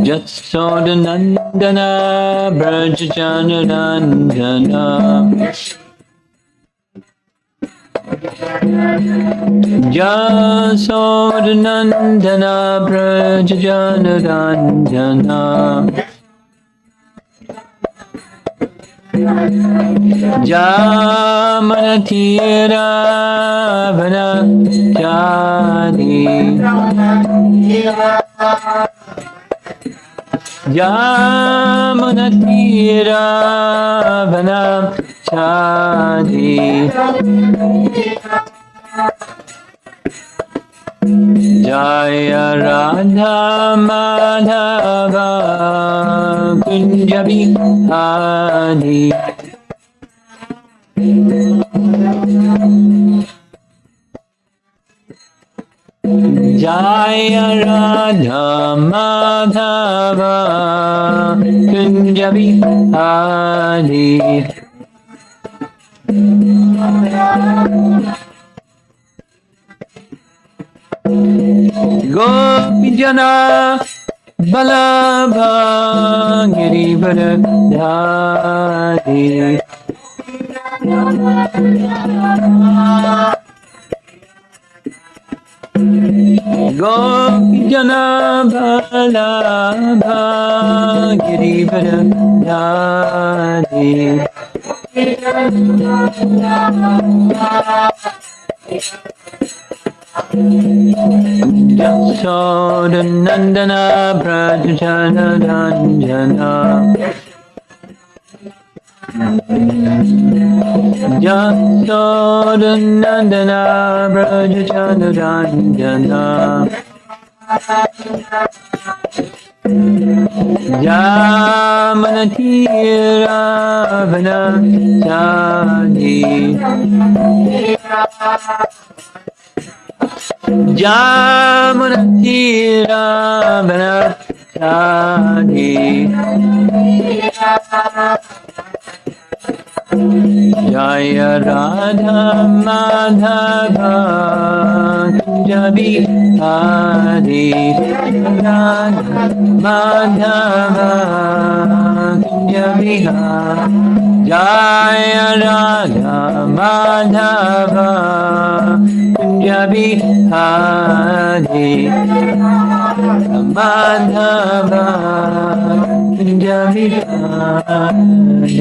Jasodhanandana Brajajanandana Jasodhanandana Brajajanandana Jamanatira Vana Jadi Jamanatira Vana Jadi Jaya Radha Madhava Kunjabi Adi Jaya Radha Madhava Kunjabi Adi Gopijana Balabha Girivardhari Gopijana Balabha Girivardhari Jasodhanandana Brajajanandana Jasodhanandana Brajajanandana Jamanatira Vana Jadi Jamanatira Vana Jadi Jaya Radha Madhava Kunjabi Adi Radha Madhava Kunjabi Adi Jaya Radha Madhava Kunjabi Adi Madhava Kunjabi Adi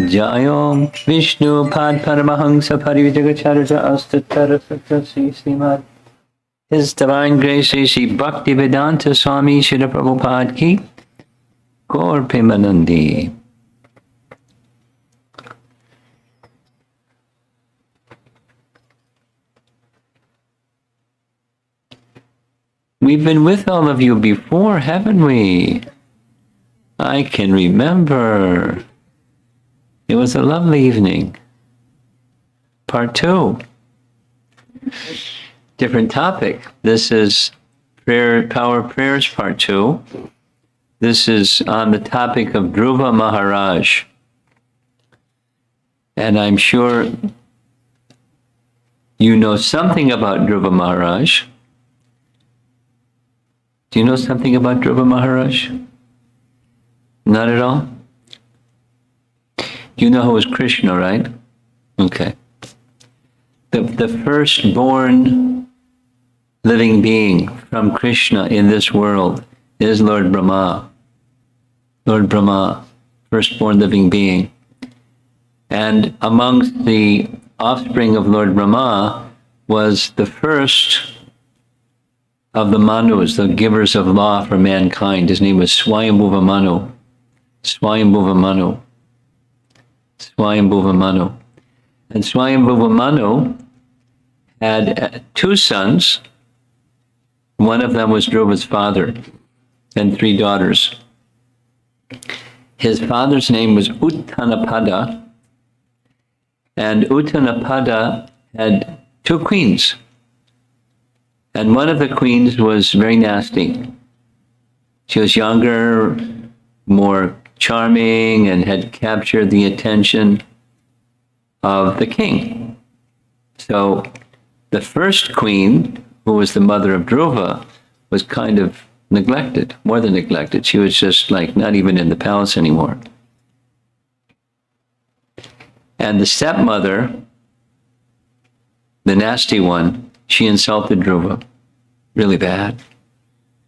Jayom Vishnu Pad Paramahansa Parivijagacharya Astatara Satyasi Srimad His Divine Grace Sri Bhaktivedanta Swami Srila Prabhupada Ki Gaur Premanandi. We've been with all of you before, haven't we? I can remember. It was a lovely evening. Part 2. Different topic. This is prayer, Power Prayers Part 2. This is on the topic of Dhruva Maharaj. And I'm sure you know something about Dhruva Maharaj. Do you know something about Dhruva Maharaj? Not at all? You know who was Krishna, right? Okay. The firstborn living being from Krishna in this world is Lord Brahma. Lord Brahma, firstborn living being. And amongst the offspring of Lord Brahma was the first of the Manus, the givers of law for mankind. His name was Swayambhuva Manu. Swayambhuva Manu. Swayambhuva Manu. And Swayambhuva Manu had 2 sons. One of them was Dhruva's father, and 3 daughters. His father's name was Uttanapada, and Uttanapada had 2 queens. And one of the queens was very nasty. She was younger, more charming and had captured the attention of the king. So the first queen, who was the mother of Dhruva, was kind of neglected, more than neglected. She was just like not even in the palace anymore. And the stepmother, the nasty one, she insulted Dhruva really bad.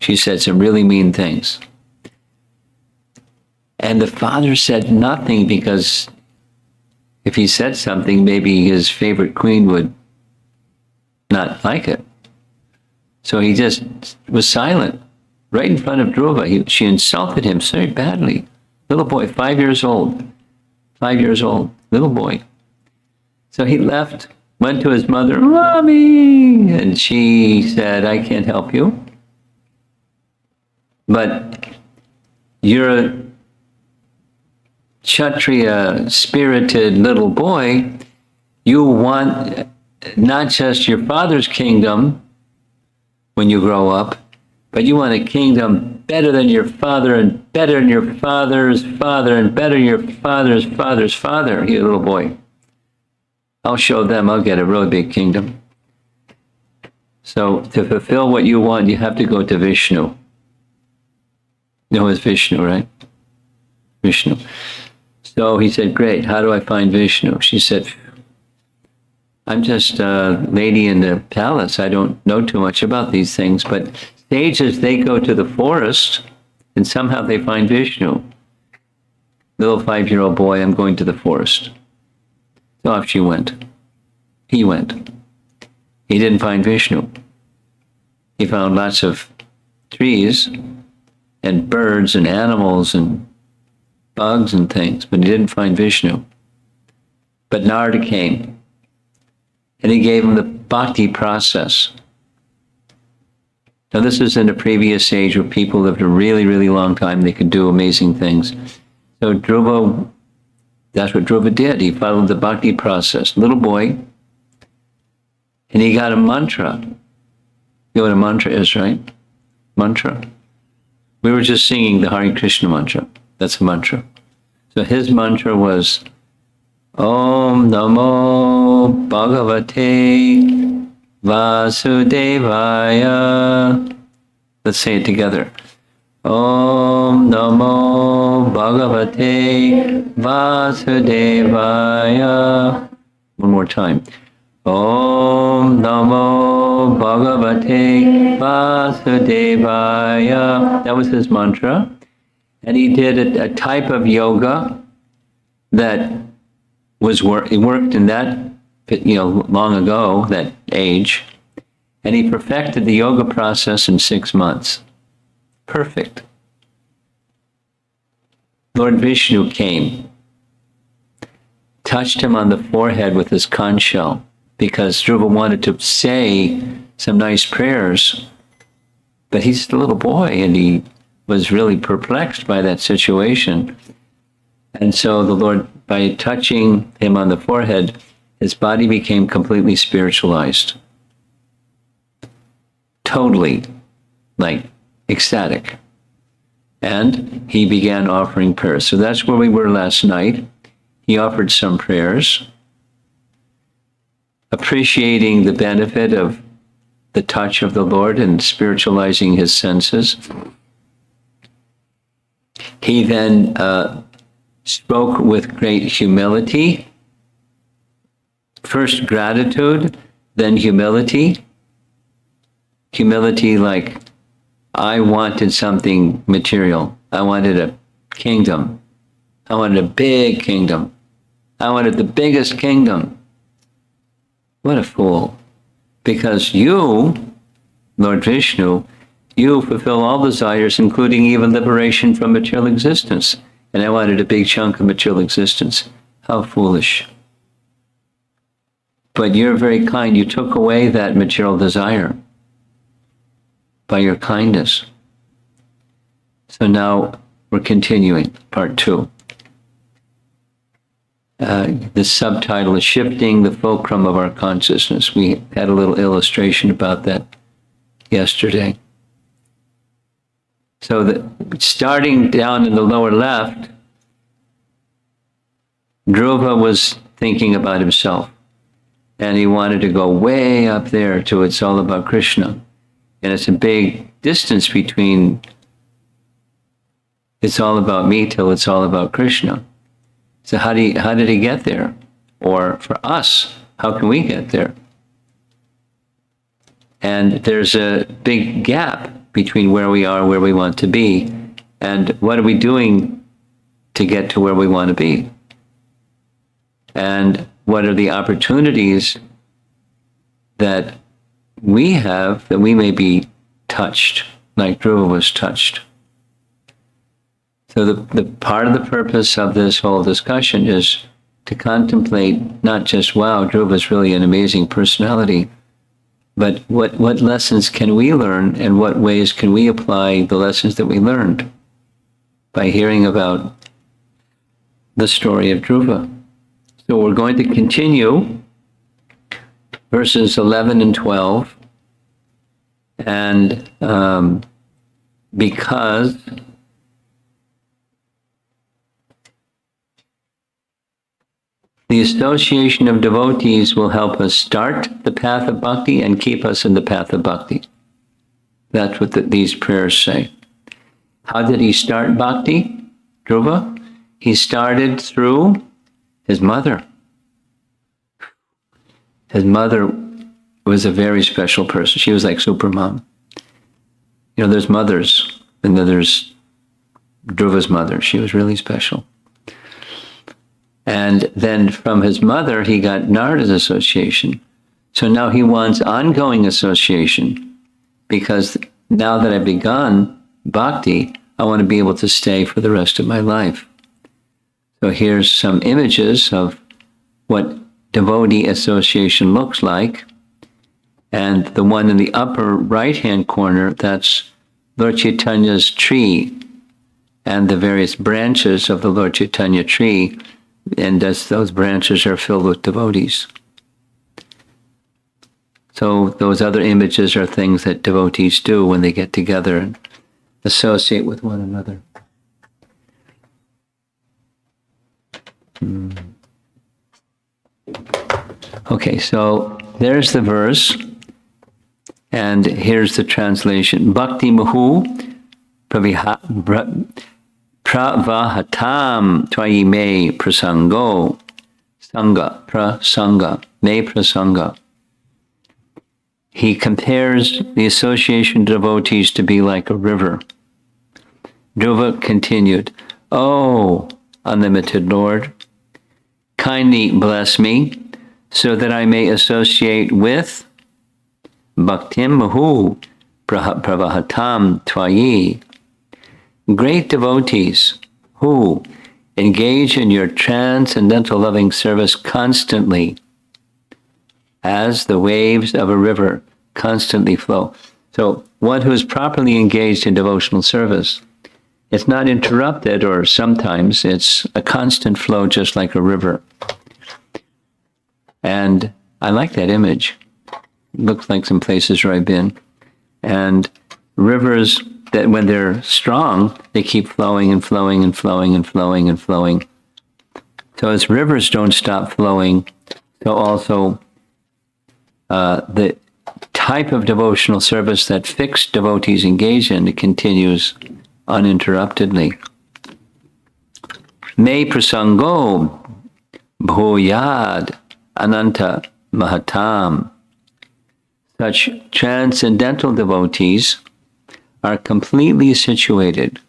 She said some really mean things. And the father said nothing because if he said something, maybe his favorite queen would not like it. So he just was silent right in front of Dhruva. She insulted him so badly. Little boy, 5 years old. 5 years old, little boy. So he left, went to his mother, Mommy! And she said, I can't help you. But you're a Kshatriya, spirited little boy. You want not just your father's kingdom when you grow up, but you want a kingdom better than your father and better than your father's father and better than your father's father's father, you little boy. I'll show them I'll get a really big kingdom. So to fulfill what you want, you have to go to Vishnu. You know it's Vishnu, right? Vishnu. So he said, great, how do I find Vishnu? She said, I'm just a lady in the palace. I don't know too much about these things, but sages, they go to the forest and somehow they find Vishnu. Little 5-year-old boy, I'm going to the forest. So off she went. He went. He didn't find Vishnu. He found lots of trees and birds and animals and bugs and things, but he didn't find Vishnu. But Narada came, and he gave him the bhakti process. Now this is in a previous age where people lived a really, really long time. They could do amazing things. So Dhruva, that's what Dhruva did. He followed the bhakti process. Little boy, and he got a mantra. You know what a mantra is, right? Mantra. We were just singing the Hare Krishna mantra. That's a mantra. So his mantra was, Om Namo Bhagavate Vasudevaya. Let's say it together. Om Namo Bhagavate Vasudevaya. One more time. Om Namo Bhagavate Vasudevaya. That was his mantra. And he did a type of yoga that was it worked in that, long ago, that age. And he perfected the yoga process in 6 months. Perfect. Lord Vishnu came, touched him on the forehead with his conch shell, because Dhruva wanted to say some nice prayers, but he's a little boy and he was really perplexed by that situation. And so the Lord, by touching him on the forehead, his body became completely spiritualized. Totally, like ecstatic. And he began offering prayers. So that's where we were last night. He offered some prayers, appreciating the benefit of the touch of the Lord and spiritualizing his senses. He then spoke with great humility. First gratitude, then humility. Humility like, I wanted something material. I wanted a kingdom. I wanted a big kingdom. I wanted the biggest kingdom. What a fool. Because you, Lord Vishnu, you fulfill all desires, including even liberation from material existence. And I wanted a big chunk of material existence. How foolish. But you're very kind. You took away that material desire by your kindness. So now we're continuing, part 2. The subtitle is Shifting the Fulcrum of Our Consciousness. We had a little illustration about that yesterday. So starting down in the lower left, Dhruva was thinking about himself, and he wanted to go way up there to it's all about Krishna. And it's a big distance between it's all about me till it's all about Krishna. So how did he get there? Or for us, how can we get there? And there's a big gap between where we are, where we want to be, and what are we doing to get to where we want to be? And what are the opportunities that we have that we may be touched, like Dhruva was touched? So the part of the purpose of this whole discussion is to contemplate not just, wow, Dhruva's really an amazing personality, but what lessons can we learn and what ways can we apply the lessons that we learned by hearing about the story of Dhruva. So we're going to continue verses 11 and 12. And because the association of devotees will help us start the path of bhakti and keep us in the path of bhakti. That's what these prayers say. How did he start bhakti, Dhruva? He started through his mother. His mother was a very special person. She was like Supermom. You know, there's mothers, and then there's Dhruva's mother. She was really special. And then from his mother, he got Narada's association. So now he wants ongoing association, because now that I've begun bhakti, I want to be able to stay for the rest of my life. So here's some images of what devotee association looks like. And the one in the upper right-hand corner, that's Lord Chaitanya's tree and the various branches of the Lord Chaitanya tree. And those branches are filled with devotees. So those other images are things that devotees do when they get together and associate with one another. Okay, so there's the verse, and here's the translation. Bhakti Mahu Pravahatam Twayi Me Prasango Prasanga Me Prasanga. He compares the association of devotees to be like a river. Dhruva continued, "Oh, unlimited Lord, kindly bless me so that I may associate with Bhaktim Mahu Pravahatam Twayi, great devotees who engage in your transcendental loving service constantly, as the waves of a river constantly flow." So one who is properly engaged in devotional service, it's not interrupted, or sometimes it's a constant flow, just like a river. And I like that image. It looks like some places where I've been. And rivers that when they're strong, they keep flowing and flowing and flowing and flowing and flowing. So as rivers don't stop flowing, so also the type of devotional service that fixed devotees engage in, it continues uninterruptedly. Me prasango bhuyad ananta mahatam. Such transcendental devotees are completely situated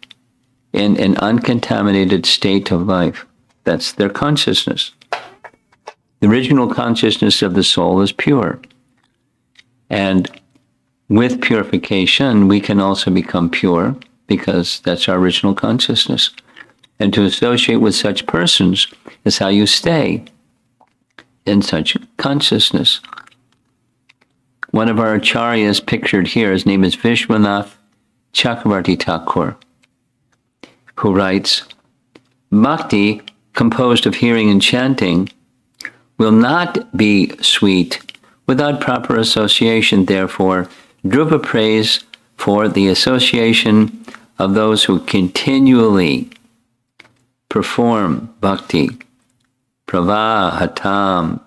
in an uncontaminated state of life. That's their consciousness. The original consciousness of the soul is pure. And with purification, we can also become pure, because that's our original consciousness. And to associate with such persons is how you stay in such consciousness. One of our acharyas pictured here, his name is Vishwanath Chakravarti Thakur, who writes, "Bhakti, composed of hearing and chanting, will not be sweet without proper association. Therefore, Dhruva prays for the association of those who continually perform bhakti pravahatam.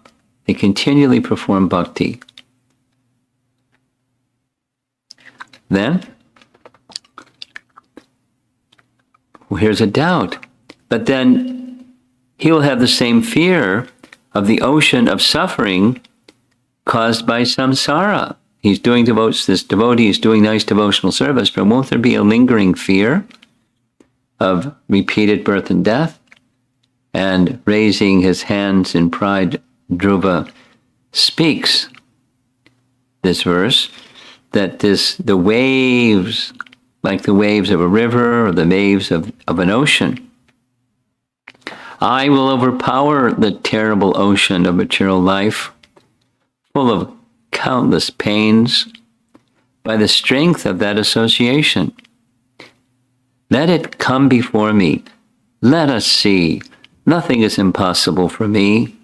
They continually perform bhakti. Then, here's a doubt. But then he will have the same fear of the ocean of suffering caused by samsara. He's doing this devotee is doing nice devotional service, but won't there be a lingering fear of repeated birth and death? And raising his hands in pride, Dhruva speaks this verse, that the waves, like the waves of a river or the waves of an ocean, I will overpower the terrible ocean of material life, full of countless pains, by the strength of that association. Let it come before me. Let us see. Nothing is impossible for me.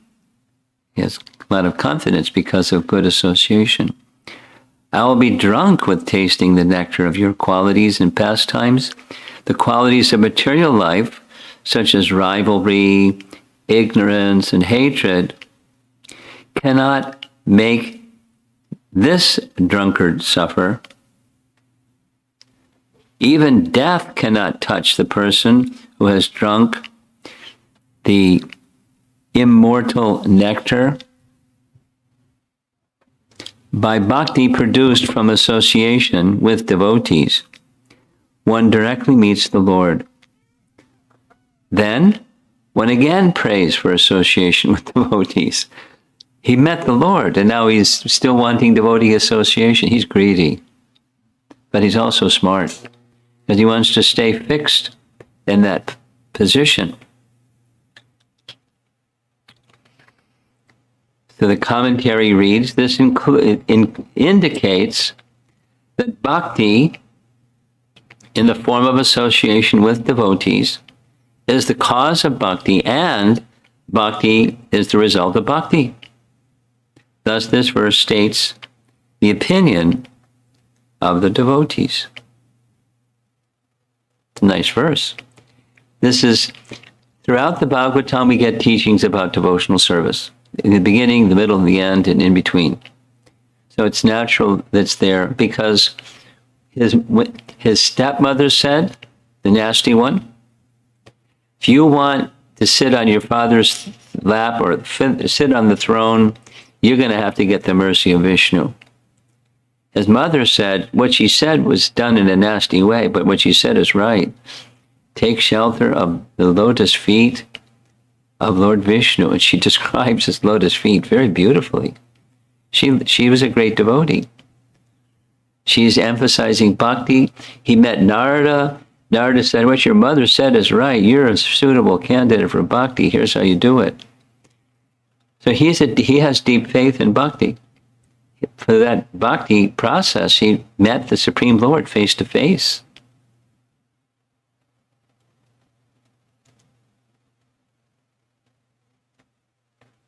He has a lot of confidence because of good association. I will be drunk with tasting the nectar of your qualities and pastimes. The qualities of material life, such as rivalry, ignorance, and hatred, cannot make this drunkard suffer. Even death cannot touch the person who has drunk the immortal nectar. By bhakti produced from association with devotees, one directly meets the Lord. Then, one again prays for association with devotees. He met the Lord, and now he's still wanting devotee association. He's greedy, but he's also smart, because he wants to stay fixed in that position. So the commentary reads, this indicates that bhakti, in the form of association with devotees, is the cause of bhakti, and bhakti is the result of bhakti. Thus, this verse states the opinion of the devotees. It's a nice verse. This is, throughout the Bhagavatam, we get teachings about devotional service. In the beginning, the middle, and the end, and in between. So it's natural that's there, because his stepmother said, the nasty one, if you want to sit on your father's lap or sit on the throne, you're going to have to get the mercy of Vishnu. His mother said, what she said was done in a nasty way, but what she said is right. Take shelter of the lotus feet of Lord Vishnu, and she describes his lotus feet very beautifully. She was a great devotee. She's emphasizing bhakti. He met Narada. Narada said, what your mother said is right. You're a suitable candidate for bhakti. Here's how you do it. So he has deep faith in bhakti. For that bhakti process, he met the Supreme Lord face to face.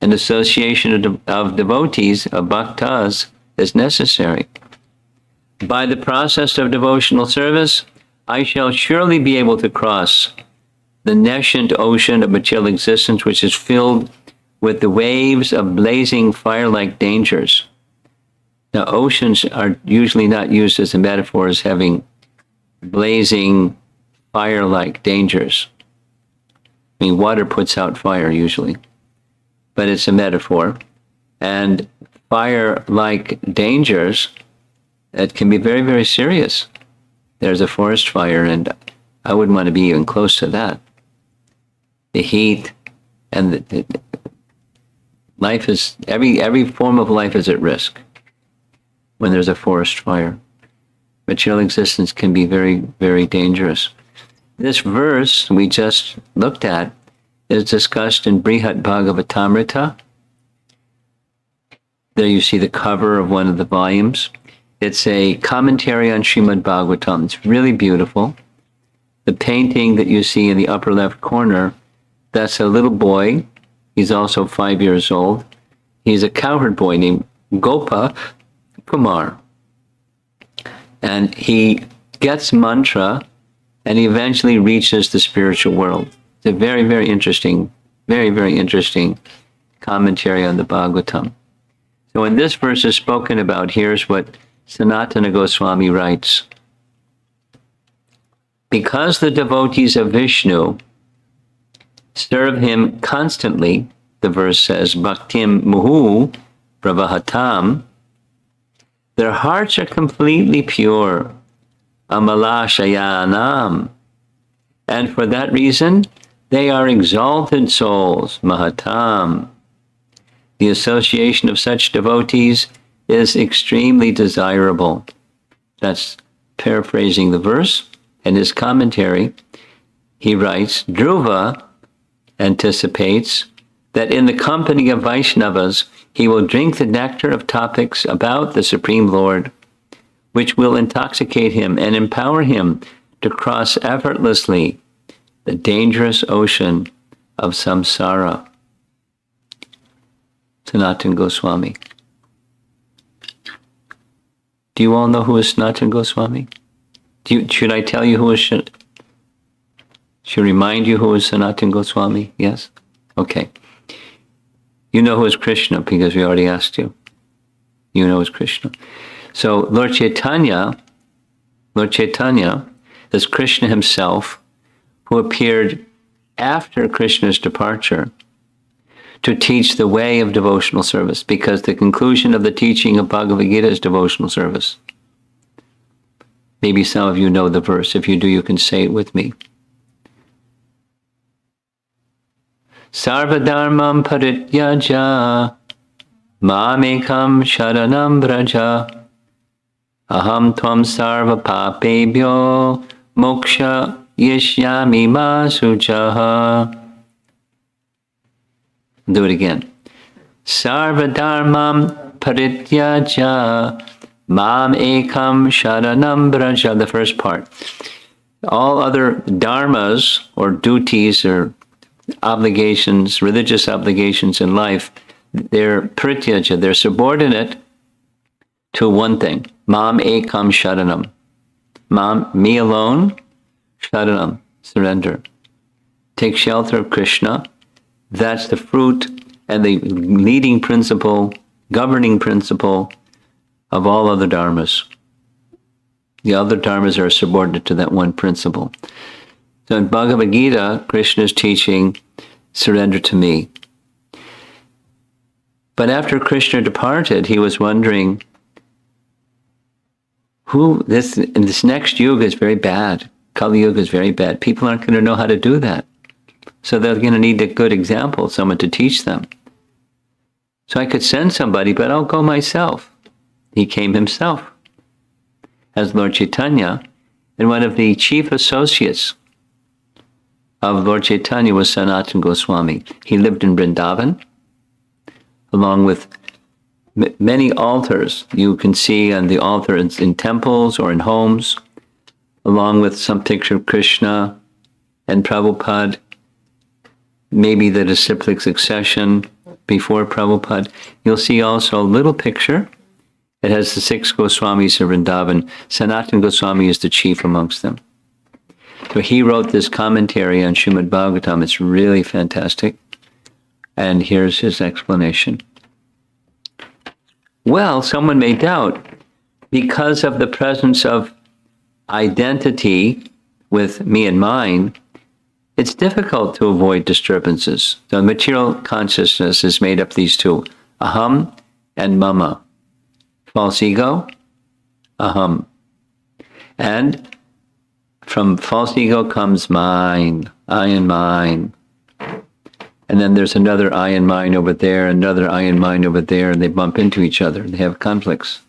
An association of devotees, of bhaktas, is necessary. By the process of devotional service, I shall surely be able to cross the nascent ocean of material existence, which is filled with the waves of blazing fire-like dangers. Now, oceans are usually not used as a metaphor as having blazing fire-like dangers. I mean, water puts out fire usually, but it's a metaphor. And fire-like dangers, that can be very, very serious. There's a forest fire, and I wouldn't want to be even close to that. The heat and the life is, every form of life is at risk when there's a forest fire. Material existence can be very, very dangerous. This verse we just looked at is discussed in Brihat Bhagavatamrita. There you see the cover of one of the volumes. It's a commentary on Srimad Bhagavatam. It's really beautiful. The painting that you see in the upper left corner, that's a little boy. He's also 5 years old. He's a cowherd boy named Gopa Kumar. And he gets mantra, and he eventually reaches the spiritual world. It's a very, very interesting Very, very interesting commentary on the Bhagavatam. So when this verse is spoken about, here's what Sanatana Goswami writes. Because the devotees of Vishnu serve him constantly, the verse says, Bhaktim Muhu Pravahatam, their hearts are completely pure, Amalashayanam, and for that reason, they are exalted souls, Mahatam. The association of such devotees is extremely desirable. That's paraphrasing the verse. In his commentary, he writes, Dhruva anticipates that in the company of Vaishnavas, he will drink the nectar of topics about the Supreme Lord, which will intoxicate him and empower him to cross effortlessly the dangerous ocean of samsara. Sanatana Goswami. Do you all know who is Sanatana Goswami? Should I tell you who is? Should remind you who is Sanatana Goswami? Yes? Okay. You know who is Krishna because we already asked you. You know who is Krishna. So Lord Chaitanya is Krishna himself, who appeared after Krishna's departure to teach the way of devotional service, because the conclusion of the teaching of Bhagavad Gita is devotional service. Maybe some of you know the verse. If you do, you can say it with me. Sarvadharmam parityaja mamekam sharanam braja aham tvam sarva papebhyo moksha yishyami masujaha. Do it again. Sarvadharmam parityaja mam ekam sharanam braja. The first part. All other dharmas or duties or obligations, religious obligations in life, they're parityaja, they're subordinate to one thing. Mam ekam sharanam. Mam, me alone, sharanam, surrender. Take shelter of Krishna. That's the fruit and the leading principle, governing principle of all other dharmas. The other dharmas are subordinate to that one principle. So in Bhagavad Gita, Krishna is teaching, surrender to me. But after Krishna departed, he was wondering, this next yuga is very bad. Kali Yuga is very bad. People aren't going to know how to do that. So they're going to need a good example, someone to teach them. So I could send somebody, but I'll go myself. He came himself as Lord Chaitanya, and one of the chief associates of Lord Chaitanya was Sanatana Goswami. He lived in Vrindavan, along with many altars. You can see on the altar in temples or in homes, along with some picture of Krishna and Prabhupada, maybe the disciplic succession before Prabhupada. You'll see also a little picture. It has the 6 Goswamis of Vrindavan. Sanatana Goswami is the chief amongst them. So he wrote this commentary on Srimad Bhagavatam. It's really fantastic. And here's his explanation. Well, someone may doubt, because of the presence of identity with me and mine, it's difficult to avoid disturbances. The material consciousness is made up of these two, aham and mama. False ego, aham. And from false ego comes mine, I and mine. And then there's another I and mine over there, another I and mine over there, and they bump into each other. They have conflicts.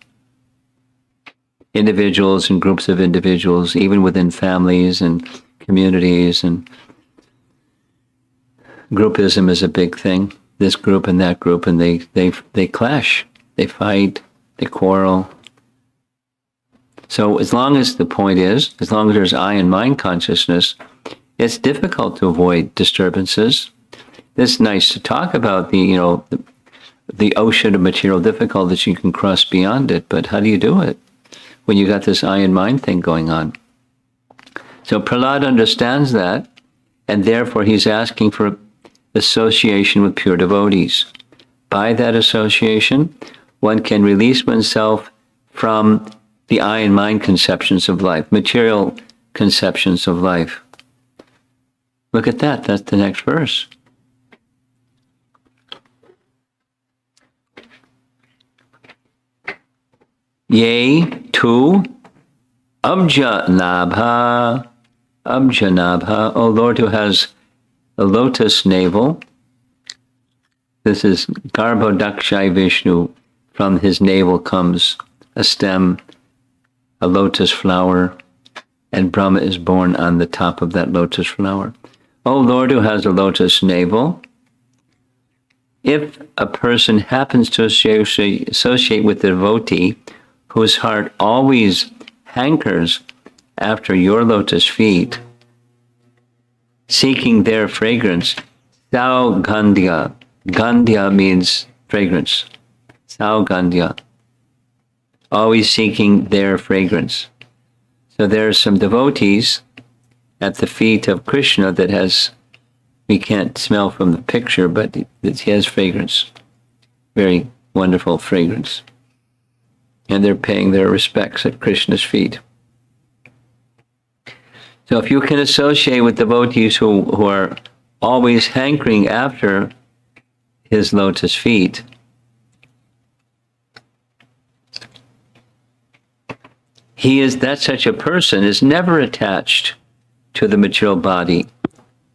Individuals and groups of individuals, even within families and communities, and groupism is a big thing. This group and that group, and they clash, they fight, they quarrel. So as long as there's I and mine consciousness, it's difficult to avoid disturbances. It's nice to talk about the ocean of material difficulties. You can cross beyond it, but how do you do it when you got this I and mine thing going on? So Prahlad understands that, and therefore he's asking for association with pure devotees. By that association, one can release oneself from the I and mind conceptions of life, material conceptions of life. Look at that. That's the next verse. Yea, tu Abjanabha, O Lord who has a lotus navel. This is Garbhodakshai Vishnu. From his navel comes a stem, a lotus flower, and Brahma is born on the top of that lotus flower. O Lord who has a lotus navel, if a person happens to associate with the devotee whose heart always hankers after your lotus feet, seeking their fragrance, Sao Gandhya. Gandhya means fragrance. Sao Gandhya. Always seeking their fragrance. So there are some devotees at the feet of Krishna that we can't smell from the picture, but he has fragrance. Very wonderful fragrance. And they're paying their respects at Krishna's feet. So if you can associate with devotees who are always hankering after his lotus feet, that such a person is never attached to the material body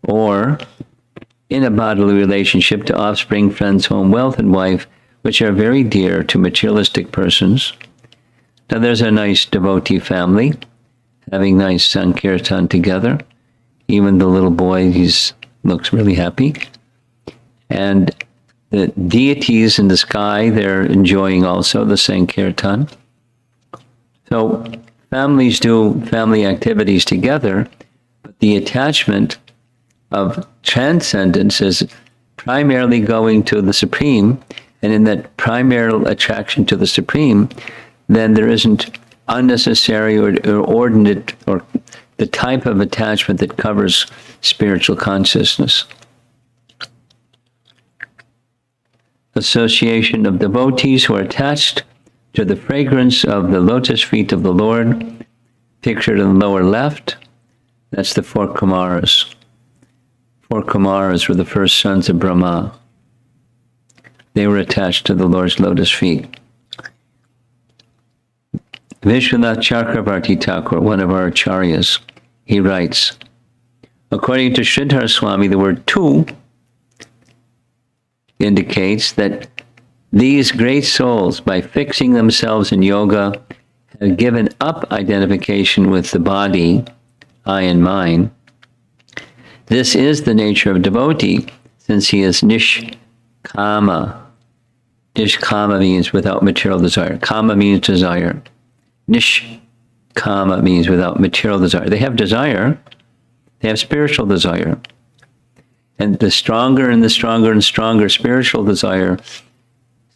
or in a bodily relationship to offspring, friends, home, wealth, and wife, which are very dear to materialistic persons. Now there's a nice devotee family having nice Sankirtan together. Even the little boy, looks really happy. And the deities in the sky, they're enjoying also the Sankirtan. So families do family activities together, but the attachment of transcendence is primarily going to the Supreme, and in that primary attraction to the Supreme, then there isn't unnecessary or inordinate or the type of attachment that covers spiritual consciousness. Association of devotees who are attached to the fragrance of the lotus feet of the Lord, pictured in the lower left, that's the 4 Kumaras. 4 Kumaras were the first sons of Brahma. They were attached to the Lord's lotus feet. Vishwanath Chakravarti Thakur, one of our acharyas, he writes, according to Sridhar Swami, the word tu indicates that these great souls, by fixing themselves in yoga, have given up identification with the body, I and mind. This is the nature of devotee, since he is nishkama. Nishkama means without material desire. Kama means desire. Nishkama means without material desire. They have desire. They have spiritual desire. And the stronger and the stronger and stronger spiritual desire,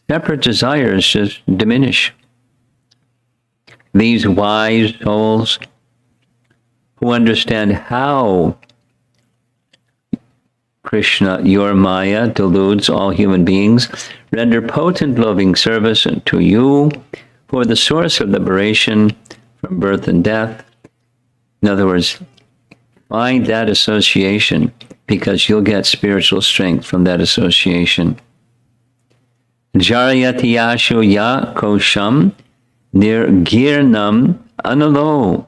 separate desires just diminish. These wise souls who understand how Krishna, your Maya, deludes all human beings, render potent loving service to you for the source of liberation from birth and death. In other words, find that association, because you'll get spiritual strength from that association. Jarayati yashu ya kosham nirgirnam analo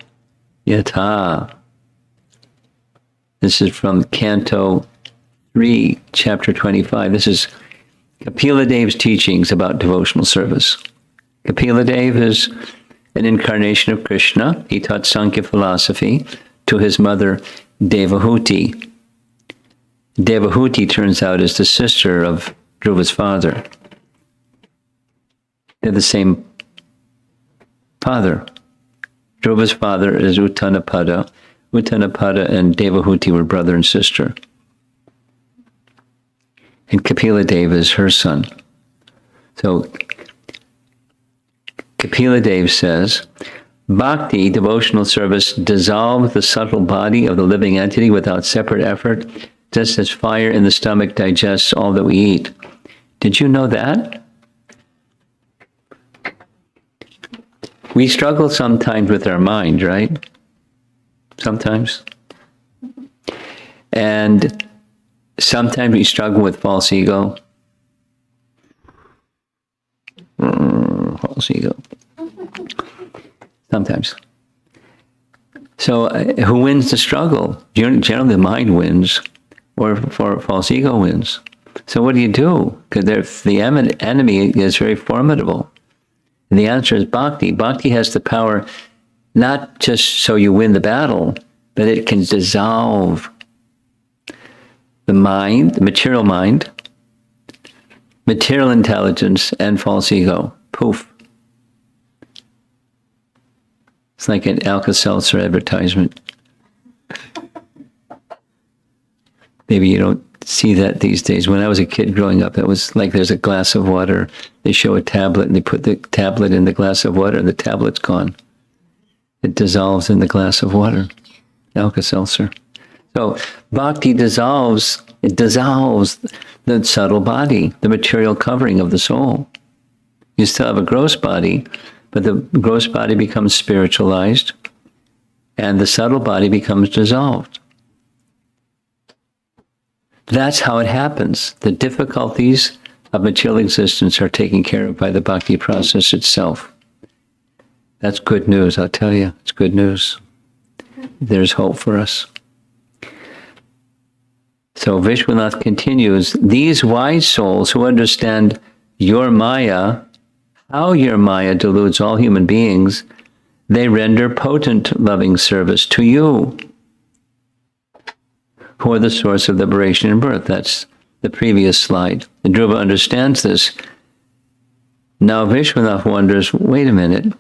yata. This is from Canto 3, Chapter 25. This is Kapila Dev's teachings about devotional service. Kapila Dev is an incarnation of Krishna. He taught Sankhya philosophy to his mother Devahuti. Devahuti, turns out, is the sister of Dhruva's father. They're the same father. Dhruva's father is Uttanapada. Uttanapada and Devahuti were brother and sister. And Kapila Dev is her son. So Kapila Dev says, Bhakti, devotional service, dissolves the subtle body of the living entity without separate effort just as fire in the stomach digests all that we eat. Did you know that? We struggle sometimes with our mind, right? Sometimes. And sometimes we struggle with false ego. False ego. Sometimes. So who wins the struggle? Generally the mind wins, or false ego wins. So what do you do? Because the enemy is very formidable. And the answer is bhakti. Bhakti has the power not just so you win the battle, but it can dissolve the mind, the material mind, material intelligence, and false ego. Poof. It's like an Alka-Seltzer advertisement. Maybe you don't see that these days. When I was a kid growing up, it was like there's a glass of water. They show a tablet and they put the tablet in the glass of water and the tablet's gone. It dissolves in the glass of water. Alka-Seltzer. So bhakti dissolves the subtle body, the material covering of the soul. You still have a gross body, but the gross body becomes spiritualized and the subtle body becomes dissolved. That's how it happens. The difficulties of material existence are taken care of by the bhakti process itself. That's good news, I'll tell you. It's good news. There's hope for us. So Vishwanath continues, these wise souls who understand your Maya, how your Maya deludes all human beings, they render potent loving service to you, who are the source of liberation and birth. That's the previous slide. And Dhruva understands this. Now Vishwanath wonders, wait a minute,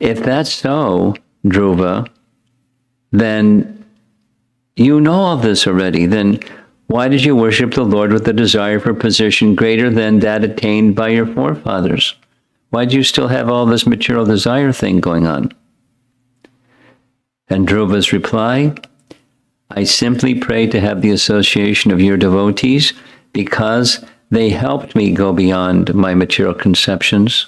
if that's so, Dhruva, then you know all this already. Then why did you worship the Lord with a desire for position greater than that attained by your forefathers? Why do you still have all this material desire thing going on? And Dhruva's reply, I simply pray to have the association of your devotees because they helped me go beyond my material conceptions.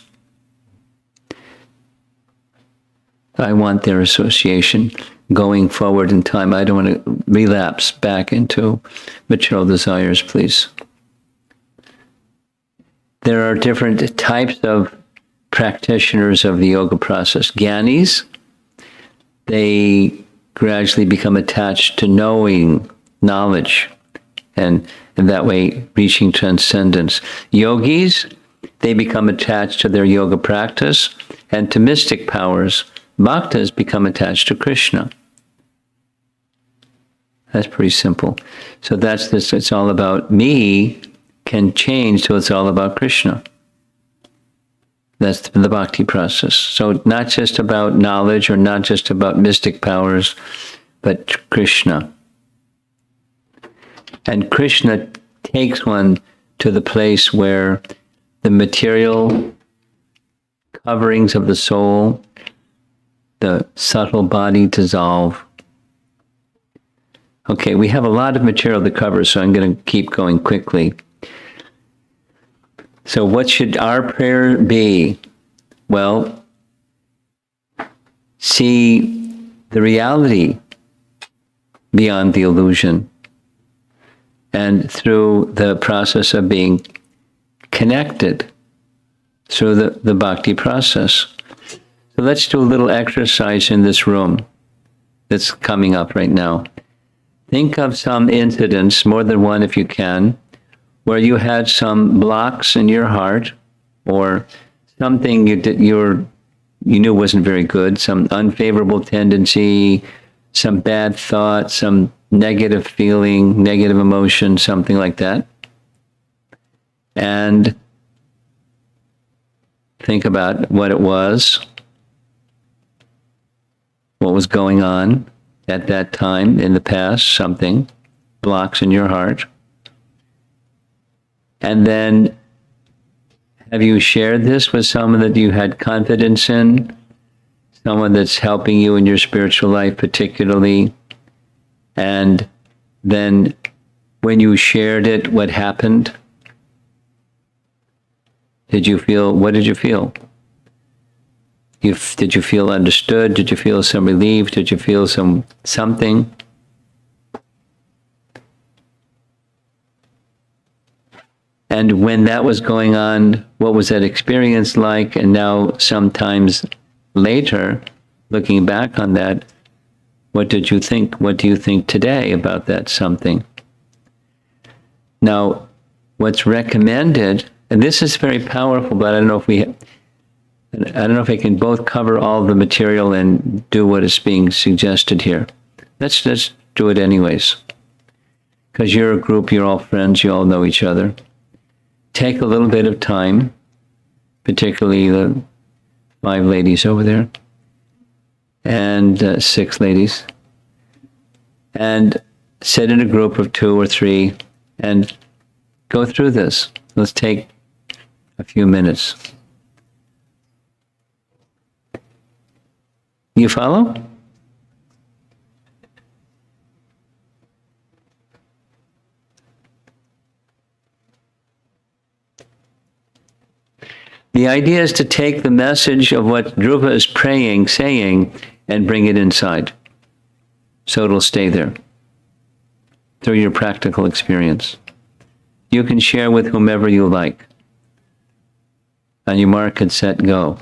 I want their association going forward in time. I don't want to relapse back into material desires, please. There are different types of practitioners of the yoga process. Gyanis, they gradually become attached to knowing, knowledge, and in that way reaching transcendence. Yogis, they become attached to their yoga practice and to mystic powers. Bhaktas become attached to Krishna. That's pretty simple. So that's this, it's all about me can change till it's all about Krishna. That's the bhakti process. So not just about knowledge or not just about mystic powers, but Krishna. And Krishna takes one to the place where the material coverings of the soul, the subtle body dissolve. Okay, we have a lot of material to cover, so I'm going to keep going quickly. So what should our prayer be? Well, see the reality beyond the illusion. And through the process of being connected through the bhakti process. So let's do a little exercise in this room that's coming up right now. Think of some incidents, more than one if you can, where you had some blocks in your heart or something you knew wasn't very good, some unfavorable tendency, some bad thought, some negative feeling, negative emotion, something like that. And think about what it was, what was going on at that time in the past, something, blocks in your heart. And then have you shared this with someone that you had confidence in? Someone that's helping you in your spiritual life particularly? And then when you shared it, what happened? What did you feel? Did you feel understood? Did you feel some relief? Did you feel something? And when that was going on, what was that experience like? And now, sometimes later, looking back on that, what did you think? What do you think today about that something? Now, what's recommended, and this is very powerful, but I don't know if I can both cover all the material and do what is being suggested here. Let's do it anyways. Because you're a group, you're all friends, you all know each other. Take a little bit of time, particularly the 5 ladies over there, and 6 ladies, and sit in a group of 2 or 3 and go through this. Let's take a few minutes. You follow? The idea is to take the message of what Dhruva is saying, and bring it inside. So it'll stay there through your practical experience. You can share with whomever you like. On your mark and set, go.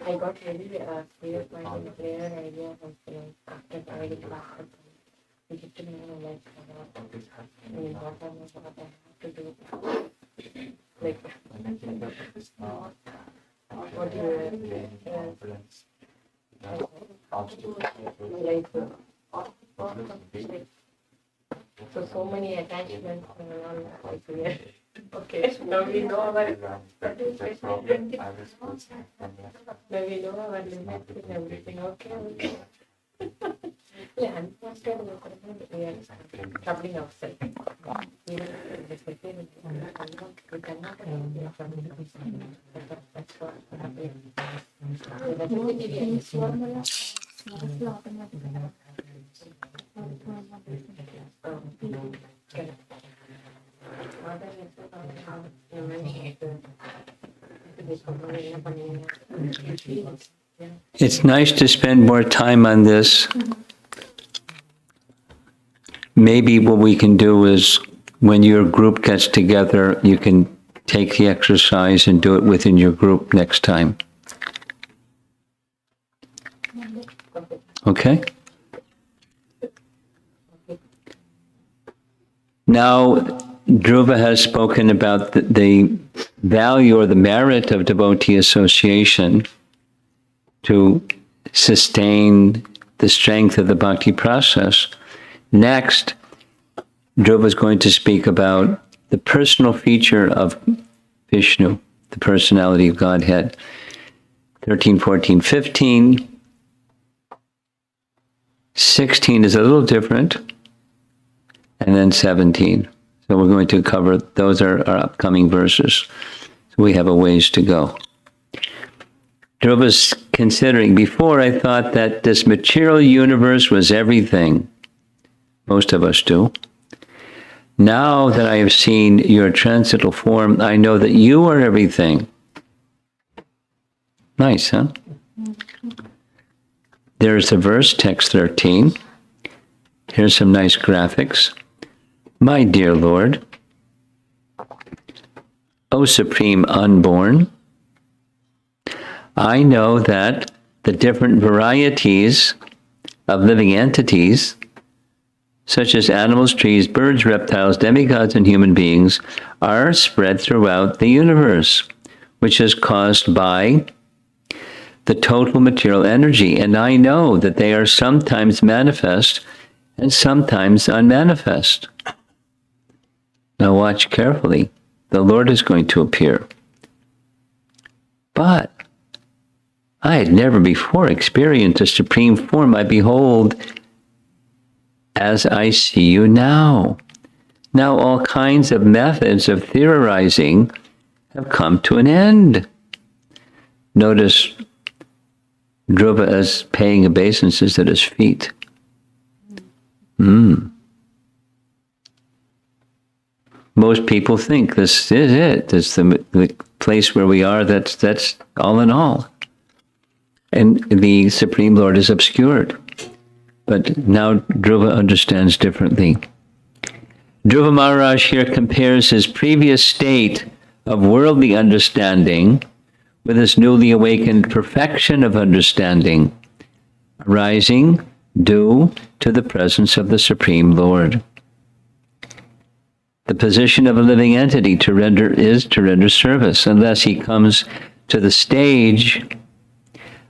I got really clear mind and clear idea of after I did classes. We get to know like what I have to do. Like what do you so many attachments like here. Okay, now we know our now we know our limits and everything. Okay. Yeah, unfortunately, we are troubling ourselves. We cannot troubling ourselves. That's what It's nice to spend more time on this. Maybe what we can do is when your group gets together, you can take the exercise and do it within your group next time. Okay? Now, Dhruva has spoken about the value or the merit of devotee association to sustain the strength of the bhakti process. Next, Dhruva is going to speak about the personal feature of Vishnu, the personality of Godhead. 13, 14, 15. 16 is a little different. And then 17. So we're going to cover, those are our upcoming verses. So we have a ways to go. Dhruva's considering, before I thought that this material universe was everything. Most of us do. Now that I have seen your transcendental form, I know that you are everything. Nice, huh? There's the verse, text 13. Here's some nice graphics. My dear Lord, O Supreme Unborn, I know that the different varieties of living entities, such as animals, trees, birds, reptiles, demigods, and human beings, are spread throughout the universe, which is caused by the total material energy. And I know that they are sometimes manifest and sometimes unmanifest. Now watch carefully. The Lord is going to appear. But I had never before experienced a supreme form I behold as I see you now. Now all kinds of methods of theorizing have come to an end. Notice Dhruva as paying obeisances at his feet. Most people think this is it. It's the place where we are. That's all in all. And the Supreme Lord is obscured. But now Dhruva understands differently. Dhruva Maharaj here compares his previous state of worldly understanding with his newly awakened perfection of understanding, arising due to the presence of the Supreme Lord. The position of a living entity is to render service, unless he comes to the stage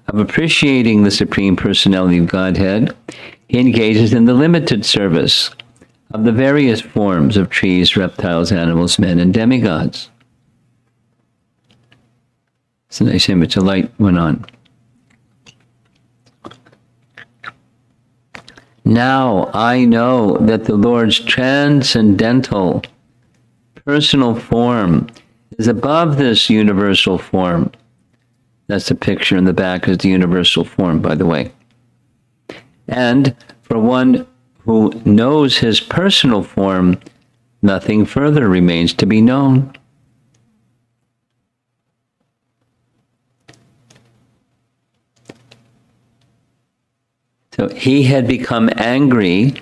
of appreciating the Supreme Personality of Godhead. He engages in the limited service of the various forms of trees, reptiles, animals, men, and demigods. It's a nice image. A light went on. Now I know that the Lord's transcendental personal form is above this universal form. That's the picture in the back, is the universal form, by the way. And for one who knows his personal form, nothing further remains to be known. So he had become angry,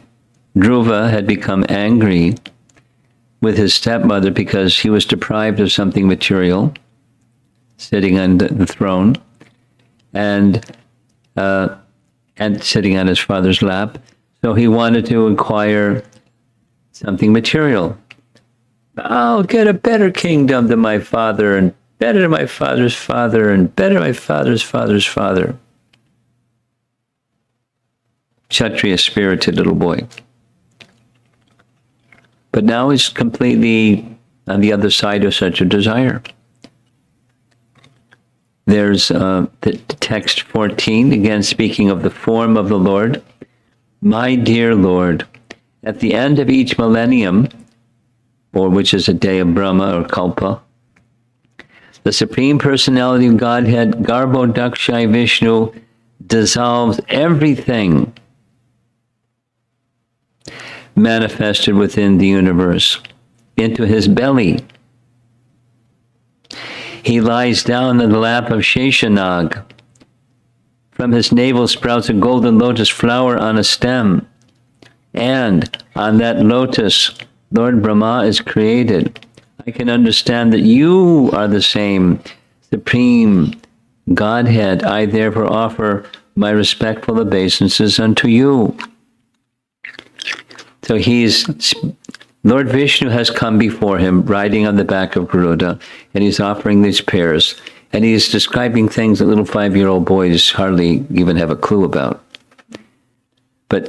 Dhruva had become angry with his stepmother because he was deprived of something material, sitting on the throne, and sitting on his father's lap. So he wanted to acquire something material. I'll get a better kingdom than my father, and better than my father's father, and better than my father's father's father. Kshatriya spirited little boy. But now he's completely on the other side of such a desire. There's the text 14, again speaking of the form of the Lord. My dear Lord, at the end of each millennium, or which is a day of Brahma or Kalpa, the Supreme Personality of Godhead, Garbhodakshai Vishnu, dissolves everything manifested within the universe into his belly. He lies down in the lap of Sheshanag. From his navel sprouts a golden lotus flower on a stem. And on that lotus, Lord Brahma is created. I can understand that you are the same supreme Godhead. I therefore offer my respectful obeisances unto you. So Lord Vishnu has come before him, riding on the back of Garuda, and he's offering these prayers. And he's describing things that little 5-year-old boys hardly even have a clue about. But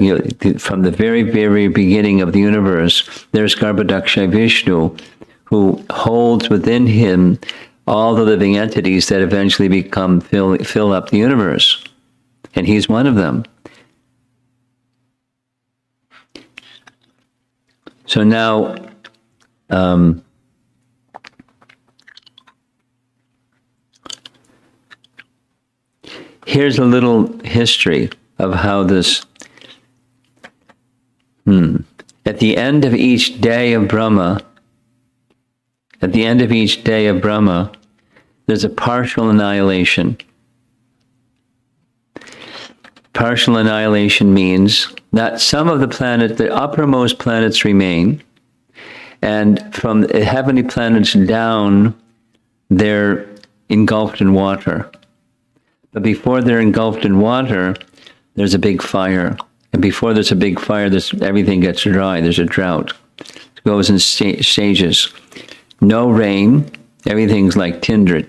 from the very, very beginning of the universe, there's Garbhodakshay Vishnu, who holds within him all the living entities that eventually fill up the universe. And he's one of them. So now, here's a little history of how this, at the end of each day of Brahma, there's a partial annihilation. Partial annihilation means that some of the uppermost planets remain, and from the heavenly planets down, they're engulfed in water. But before they're engulfed in water, there's a big fire. And before there's a big fire, everything gets dry. There's a drought. It goes in stages. No rain. Everything's like tinder.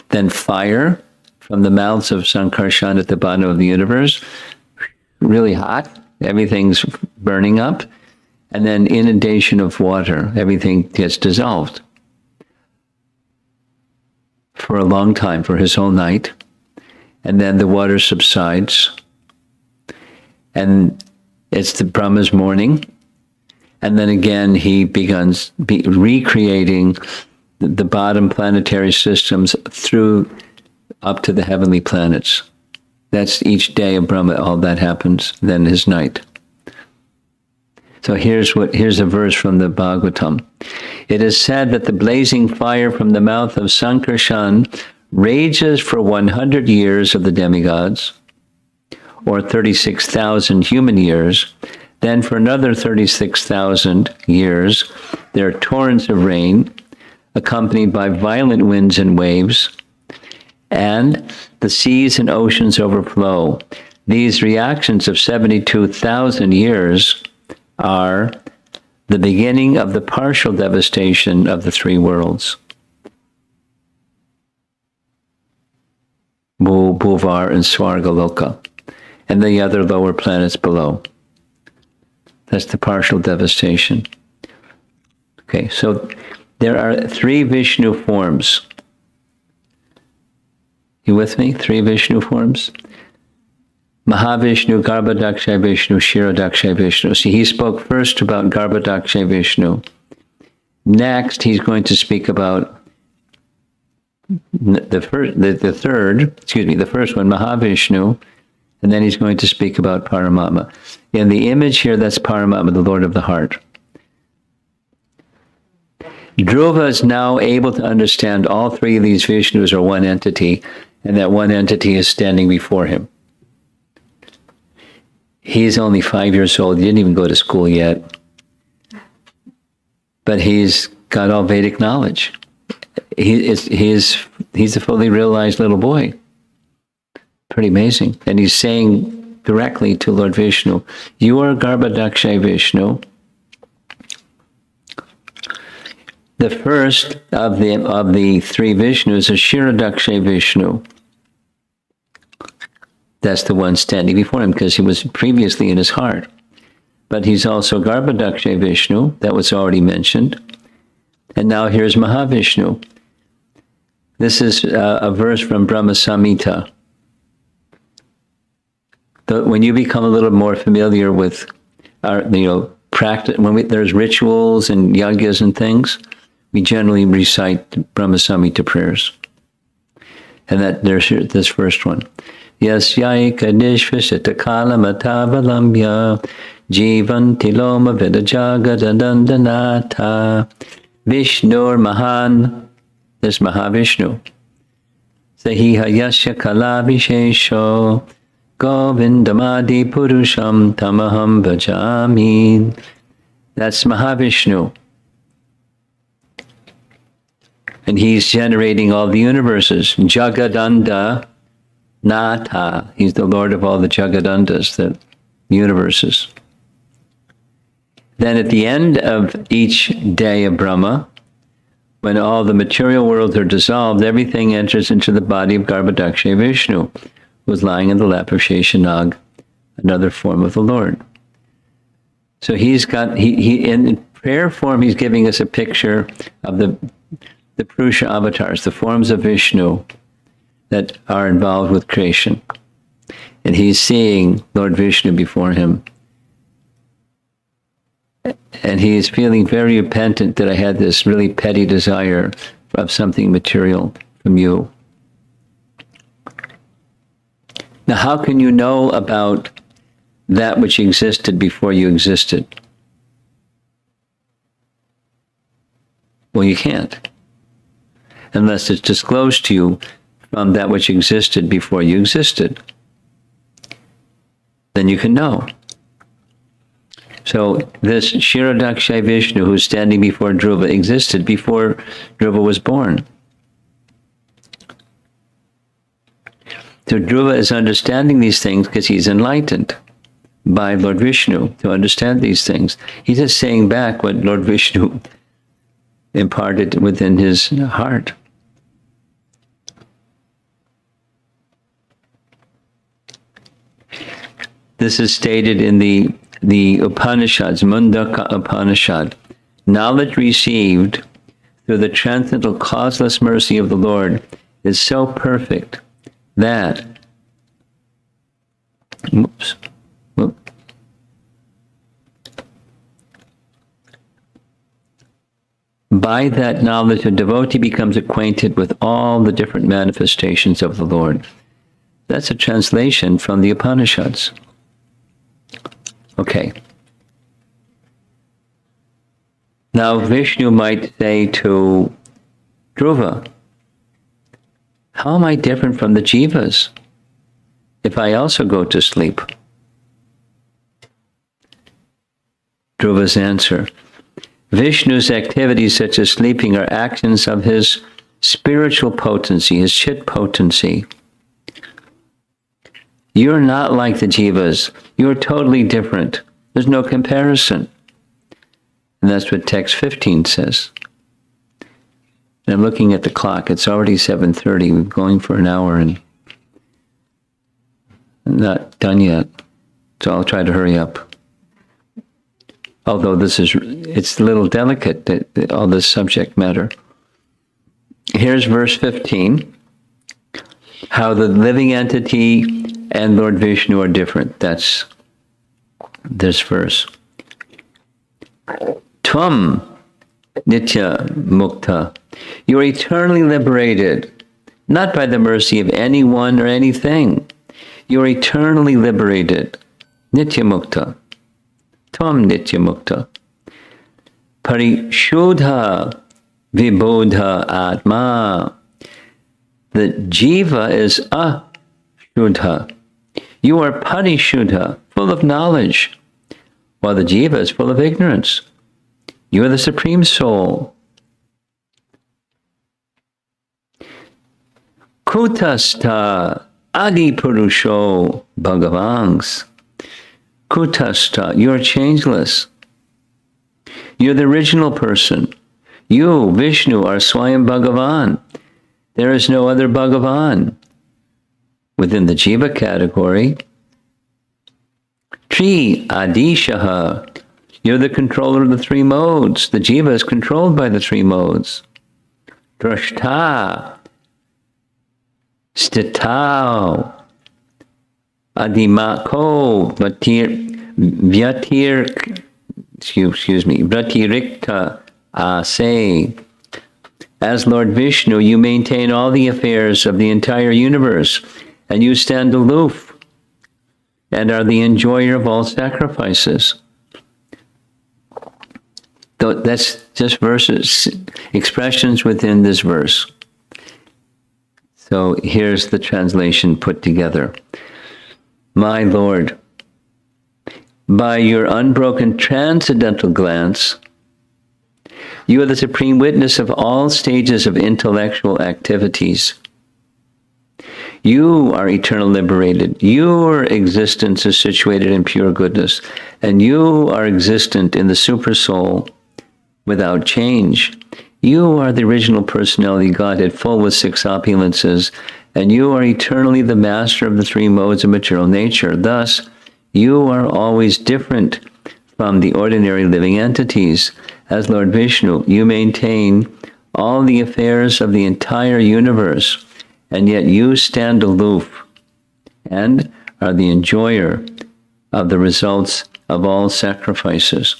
Then fire from the mouths of Sankarshan at the bottom of the universe. Really hot. Everything's burning up. And then inundation of water. Everything gets dissolved. For a long time, for his whole night. And then the water subsides. And it's the Brahma's morning. And then again, he begins recreating the bottom planetary systems through up to the heavenly planets. That's each day of Brahma, all that happens, then his night. So here's a verse from the Bhagavatam. It is said that the blazing fire from the mouth of Sankarshan rages for 100 years of the demigods, or 36,000 human years. Then for another 36,000 years, there are torrents of rain, accompanied by violent winds and waves, and the seas and oceans overflow. These reactions of 72,000 years are the beginning of the partial devastation of the three worlds. Bhuvar and Swargaloka, and the other lower planets below. That's the partial devastation. Okay, so there are 3 Vishnu forms. You with me? 3 Vishnu forms? Mahavishnu, Garbhodakshay Vishnu, Kshirodakshay Vishnu. See, he spoke first about Garbhodakshay Vishnu. Next, he's going to speak about the first one, Mahavishnu, and then he's going to speak about Paramatma. In the image here, that's Paramatma, the Lord of the heart. Dhruva is now able to understand all 3 of these Vishnus are one entity, and that one entity is standing before him. He's only 5 years old. He didn't even go to school yet. But he's got all Vedic knowledge. He's a fully realized little boy. Pretty amazing. And he's saying directly to Lord Vishnu, you are Garbhodakshay Vishnu. The first of the 3 Vishnus is Kshirodakshay Vishnu. That's the one standing before him because he was previously in his heart. But he's also Garbhodakshay Vishnu, that was already mentioned. And now here's Mahavishnu. This is a verse from Brahma Samhita. When you become a little more familiar with our, practice, when there's rituals and yagyas and things, we generally recite Brahma Samhita prayers. And there's this first one. Yasyaika nishvishita kalamatavalamya jivanti loma vidajagadandandanata Vishnur Mahan. There's Mahavishnu. Sahiha yasya kala vishesho govindamadi purusham tamaham bhajami. That's Mahavishnu. And he's generating all the universes. Jagadanda Nata. He's the Lord of all the Jagadandas, the universes. Then at the end of each day of Brahma, when all the material worlds are dissolved, everything enters into the body of Garbhodaksha Vishnu, who is lying in the lap of Sheshanag, another form of the Lord. So he's got, he in prayer form, he's giving us a picture of the Purusha avatars, the forms of Vishnu that are involved with creation. And he's seeing Lord Vishnu before him. And he is feeling very repentant that I had this really petty desire of something material from you. Now, how can you know about that which existed before you existed? Well, you can't. Unless it's disclosed to you from that which existed before you existed. Then you can know. So this Kshirodaksha Vishnu who's standing before Dhruva existed before Dhruva was born. So Dhruva is understanding these things because he's enlightened by Lord Vishnu to understand these things. He's just saying back what Lord Vishnu imparted within his heart. This is stated in the Upanishads, Mundaka Upanishad. Knowledge received through the transcendental causeless mercy of the Lord is so perfect that by that knowledge, a devotee becomes acquainted with all the different manifestations of the Lord. That's a translation from the Upanishads. Okay. Now Vishnu might say to Dhruva, how am I different from the jivas if I also go to sleep? Dhruva's answer, Vishnu's activities such as sleeping are actions of his spiritual potency, his chit potency. You're not like the jivas. You're totally different. There's no comparison. And that's what text 15 says. And I'm looking at the clock. It's already 7:30. We're going for an hour and not done yet. So I'll try to hurry up. Although it's a little delicate, all this subject matter. Here's verse 15. How the living entity and Lord Vishnu are different. That's this verse. Tvam nitya mukta. You are eternally liberated, not by the mercy of anyone or anything. You are eternally liberated. Nitya mukta. Tvam nitya mukta. Parishuddha vibodha atma. The jiva is ashuddha. You are parishuddha, full of knowledge, while the jiva is full of ignorance. You are the Supreme Soul. Kutastha adipurusho bhagavangs. Kutastha, you are changeless. You're the original person. You, Vishnu, are Swayam Bhagavan. There is no other Bhagavan. Within the jiva category, Tri Adishaha, you're the controller of the three modes. The jiva is controlled by the three modes. Drashta, Stitao, Adimako, Vratirikta Ase. As Lord Vishnu, you maintain all the affairs of the entire universe, and you stand aloof and are the enjoyer of all sacrifices. That's just verses, expressions within this verse. So here's the translation put together. My Lord, by your unbroken transcendental glance, You are the supreme witness of all stages of intellectual activities. You are eternal liberated. Your existence is situated in pure goodness, and you are existent in the supersoul without change. You are the original personality Godhead, full with six opulences, and you are eternally the master of the three modes of material nature. Thus, you are always different from the ordinary living entities. As Lord Vishnu, you maintain all the affairs of the entire universe, and yet you stand aloof and are the enjoyer of the results of all sacrifices.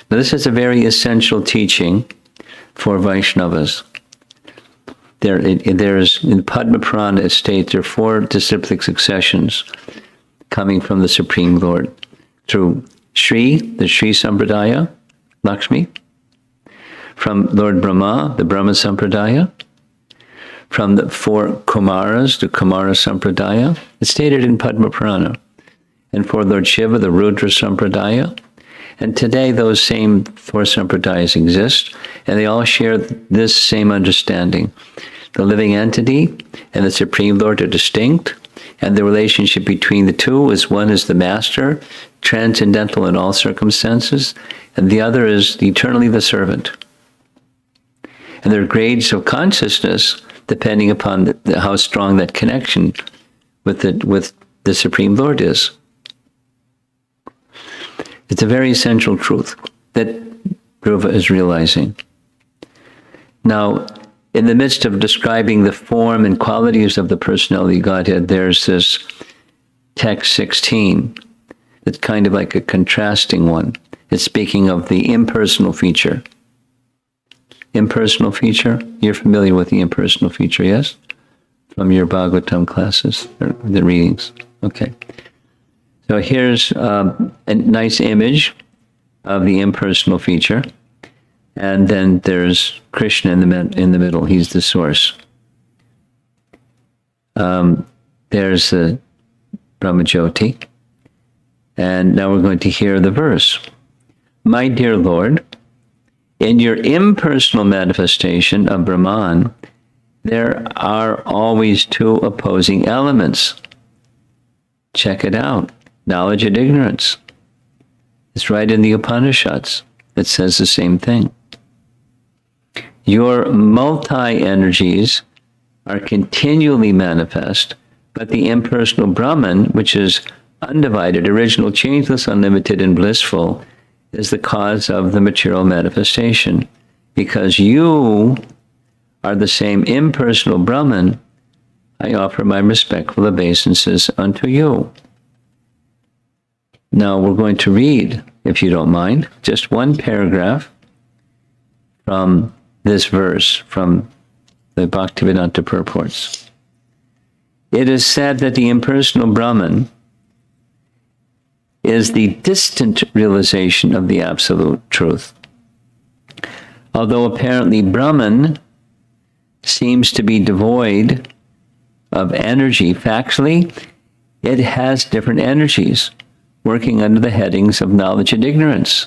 Now, this is a very essential teaching for Vaishnavas. There's in Padma Purana it states there are four disciplic successions coming from the Supreme Lord through the Sri Sampradaya, Lakshmi, from Lord Brahma, the Brahma Sampradaya, from the four Kumaras, the Kumara Sampradaya. It's stated in Padma Purana. And for Lord Shiva, the Rudra Sampradaya. And today those same four Sampradayas exist, and they all share this same understanding. The living entity and the Supreme Lord are distinct, and the relationship between the two is one is the master, transcendental in all circumstances, and the other is eternally the servant. And there are grades of consciousness depending upon how strong that connection with the Supreme Lord is. It's a very essential truth that Dhruva is realizing. Now, in the midst of describing the form and qualities of the personality Godhead, there's this text 16 that's kind of like a contrasting one. It's speaking of the impersonal feature. Impersonal feature? You're familiar with the impersonal feature, yes? From your Bhagavatam classes, or the readings. Okay. So here's a nice image of the impersonal feature. And then there's Krishna in the middle. He's the source. There's the Brahmajyoti. And now we're going to hear the verse. My dear Lord, in your impersonal manifestation of Brahman, there are always two opposing elements. Check it out. Knowledge and ignorance. It's right in the Upanishads. It says the same thing. Your multi-energies are continually manifest, but the impersonal Brahman, which is undivided, original, changeless, unlimited, and blissful, is the cause of the material manifestation. Because you are the same impersonal Brahman, I offer my respectful obeisances unto you. Now we're going to read, if you don't mind, just one paragraph from this verse, from the Bhaktivedanta Purports. It is said that the impersonal Brahman is the distant realization of the absolute truth. Although apparently Brahman seems to be devoid of energy, factually, it has different energies working under the headings of knowledge and ignorance.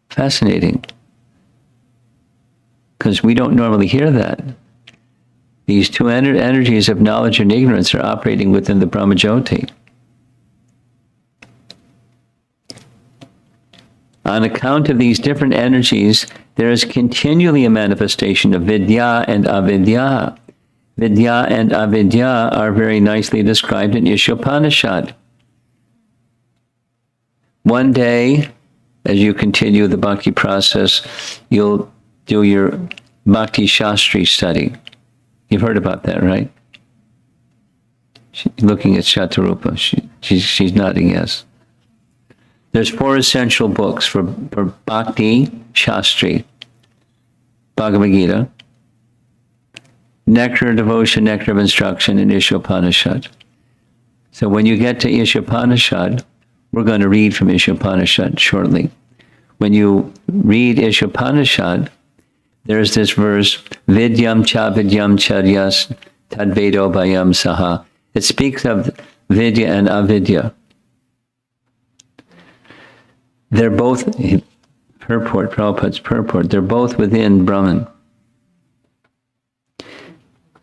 Fascinating. Because we don't normally hear that. These two energies of knowledge and ignorance are operating within the Brahmajyoti. On account of these different energies, there is continually a manifestation of vidya and avidya. Vidya and avidya are very nicely described in Ishopanishad. One day, as you continue the bhakti process, you'll do your bhakti shastri study. You've heard about that, right? Looking at Shatarupa, she's nodding yes. There's four essential books for bhakti shastri. Bhagavad Gita, Nectar of Devotion, Nectar of Instruction, and Ishopanishad. So when you get to Ishopanishad, we're going to read from Ishopanishad shortly. When you read Ishopanishad, there's this verse, Vidyam cha vidyam charyas tadvedo bhayam saha. It speaks of vidya and avidya. They're both, Prabhupada's purport, they're both within Brahman.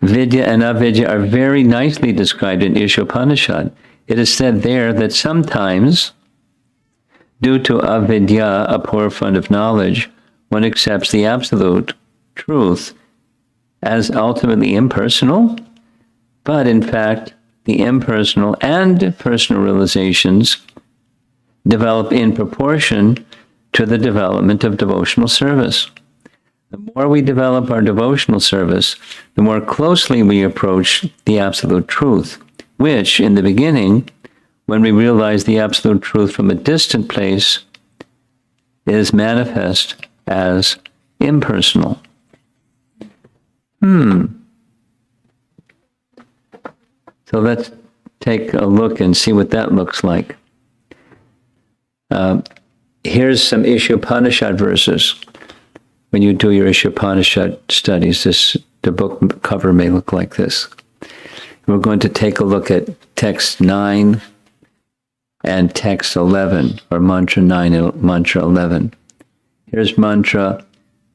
Vidya and avidya are very nicely described in Ishopanishad. It is said there that sometimes, due to avidya, a poor fund of knowledge, one accepts the absolute truth as ultimately impersonal, but in fact, the impersonal and personal realizations develop in proportion to the development of devotional service. The more we develop our devotional service, the more closely we approach the absolute truth, which, in the beginning, when we realize the absolute truth from a distant place, is manifest as impersonal. So let's take a look and see what that looks like. Here's some Ishopanishad verses. When you do your Ishopanishad studies, the book cover may look like this. We're going to take a look at text 9 and text 11, or mantra 9 and mantra 11. Here's mantra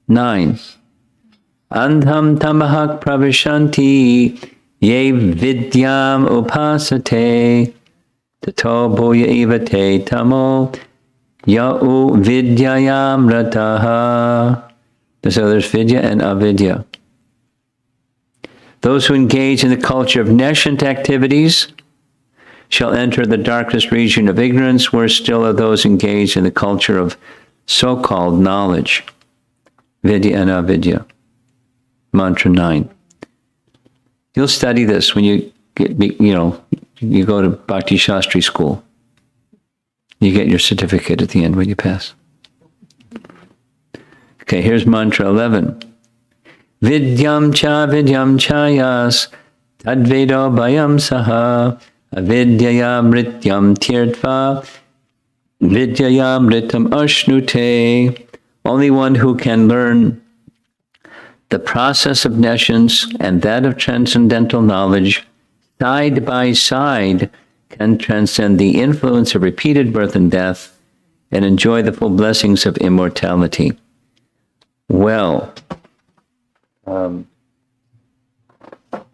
9. Andham tamahak pravishanti ye vidyam upasate tato bhuya ivate tamo ya'u vidyayam rataha. So there's vidya and avidya. Those who engage in the culture of nescient activities shall enter the darkest region of ignorance, worse still are those engaged in the culture of so-called knowledge. Vidya and avidya. Mantra 9. You'll study this when you get, you go to Bhakti Shastri school. You get your certificate at the end when you pass. Okay, here's mantra 11. Vidyam chayas tadvedo bhayam saha avidyaya mrityam tirtva vidyaya mritam ashnute. Only one who can learn the process of nescience and that of transcendental knowledge side by side can transcend the influence of repeated birth and death and enjoy the full blessings of immortality. Well,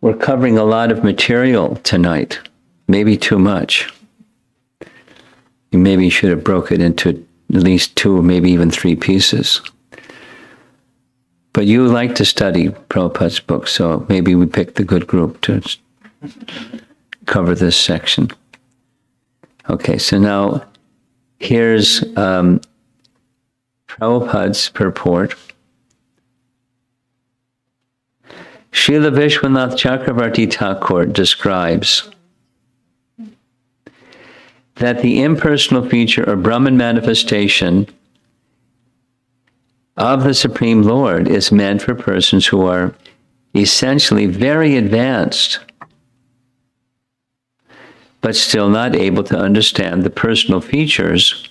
we're covering a lot of material tonight, maybe too much. You maybe should have broke it into at least 2 or maybe even 3 pieces. But you like to study Prabhupada's book, so maybe we picked the good group to cover this section. Okay, so now here's Prabhupada's purport. Srila Vishwanath Chakravarti Thakur describes that the impersonal feature or Brahman manifestation of the Supreme Lord is meant for persons who are essentially very advanced, but still not able to understand the personal features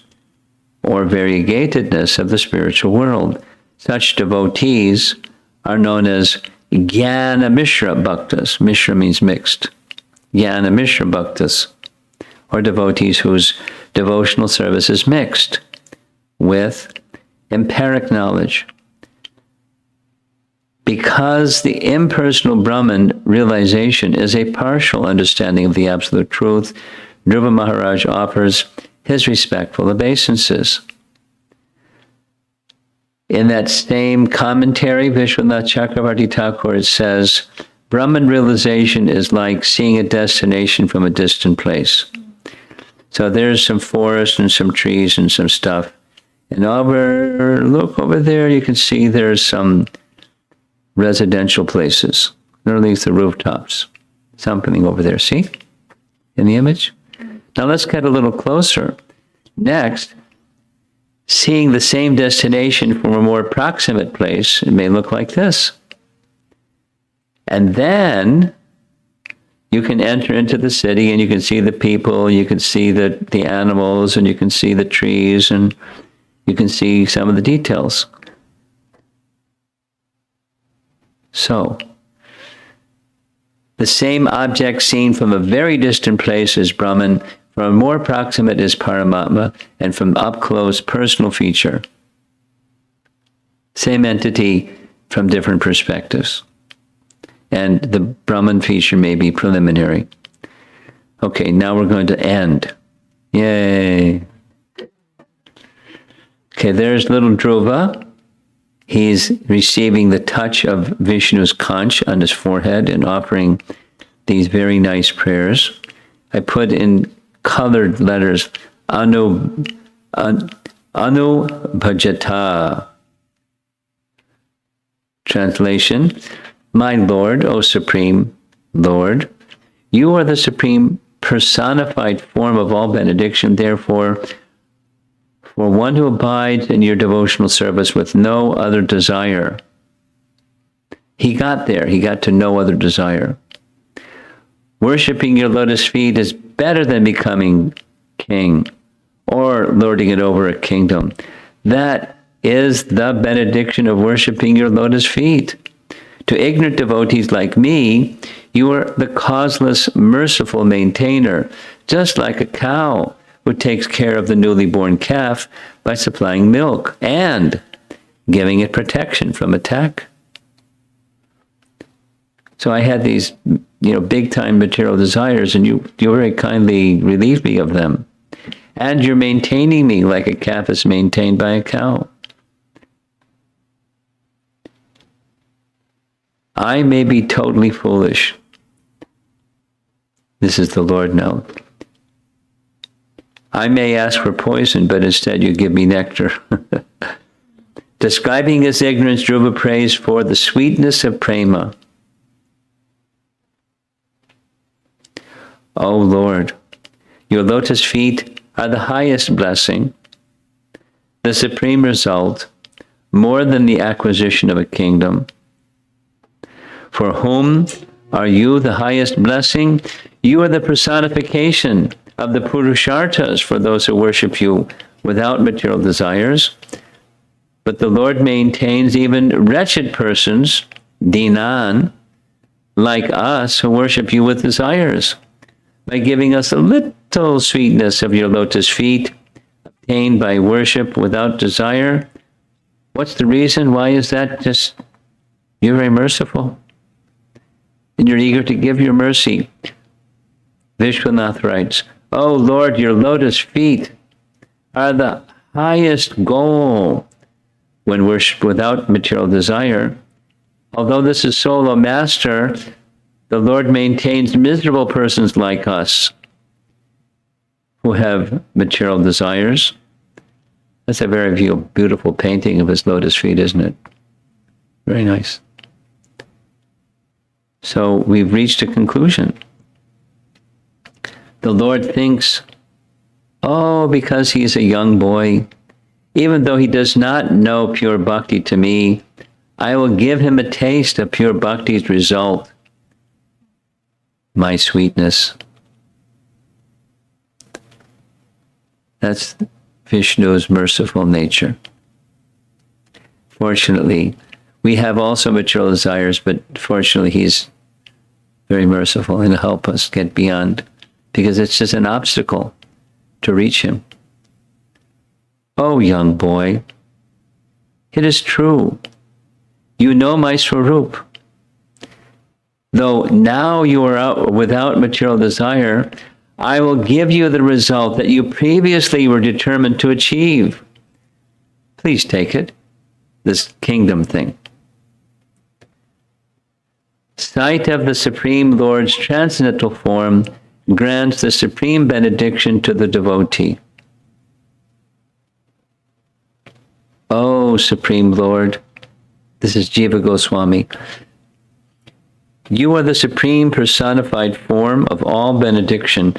or variegatedness of the spiritual world. Such devotees are known as Jnana Mishra Bhaktas. Mishra means mixed. Jnana Mishra Bhaktas, or devotees whose devotional service is mixed with empiric knowledge. Because the impersonal Brahman realization is a partial understanding of the absolute truth, Dhruva Maharaj offers his respectful obeisances. In that same commentary, Vishwanath Chakravarti Thakur says, Brahman realization is like seeing a destination from a distant place. So there's some forest and some trees and some stuff. And look over there, you can see there's some residential places, or at least the rooftops. Something over there, see? In the image? Now let's get a little closer. Next, seeing the same destination from a more proximate place, it may look like this. And then you can enter into the city and you can see the people, you can see the animals, and you can see the trees, and you can see some of the details. So, the same object seen from a very distant place is Brahman From more proximate is Paramatma, and from up close, personal feature. Same entity from different perspectives. And the Brahman feature may be preliminary. Okay, now we're going to end. Yay. Okay, there's little Dhruva. He's receiving the touch of Vishnu's conch on his forehead and offering these very nice prayers. I put in colored letters, Anu Bhajata. Translation, my Lord, O Supreme Lord, you are the supreme personified form of all benediction. Therefore, for one who abides in your devotional service with no other desire, he got there, he got to no other desire. Worshipping your lotus feet is better than becoming king or lording it over a kingdom. That is the benediction of worshipping your lotus feet. To ignorant devotees like me, you are the causeless, merciful maintainer, just like a cow who takes care of the newly born calf by supplying milk and giving it protection from attack. So I had these, big-time material desires, and you very kindly relieved me of them. And you're maintaining me like a calf is maintained by a cow. I may be totally foolish. This is the Lord now. I may ask for poison, but instead you give me nectar. Describing his ignorance, Dhruva prays for the sweetness of prema. O Lord, your lotus feet are the highest blessing, the supreme result, more than the acquisition of a kingdom. For whom are you the highest blessing? You are the personification of the Purusharthas for those who worship you without material desires. But the Lord maintains even wretched persons, dinan, like us, who worship you with desires, by giving us a little sweetness of your lotus feet, obtained by worship without desire. What's the reason? Why is that? Just, you're very merciful. And you're eager to give your mercy. Vishwanath writes, "Oh Lord, your lotus feet are the highest goal when worshipped without material desire. Although this is solo master, the Lord maintains miserable persons like us who have material desires." That's a very beautiful painting of his lotus feet, isn't it? Very nice. So we've reached a conclusion. The Lord thinks, because he's a young boy, even though he does not know pure bhakti to me, I will give him a taste of pure bhakti's result, my sweetness. That's Vishnu's merciful nature. Fortunately, we have also material desires, but fortunately he's very merciful and help us get beyond, because it's just an obstacle to reach him. Oh, young boy, it is true. You know my Swarup. Though now you are out without material desire, I will give you the result that you previously were determined to achieve. Please take it, this kingdom thing. Sight of the Supreme Lord's transcendental form grants the supreme benediction to the devotee. O Supreme Lord, this is Jiva Goswami, you are the supreme personified form of all benediction.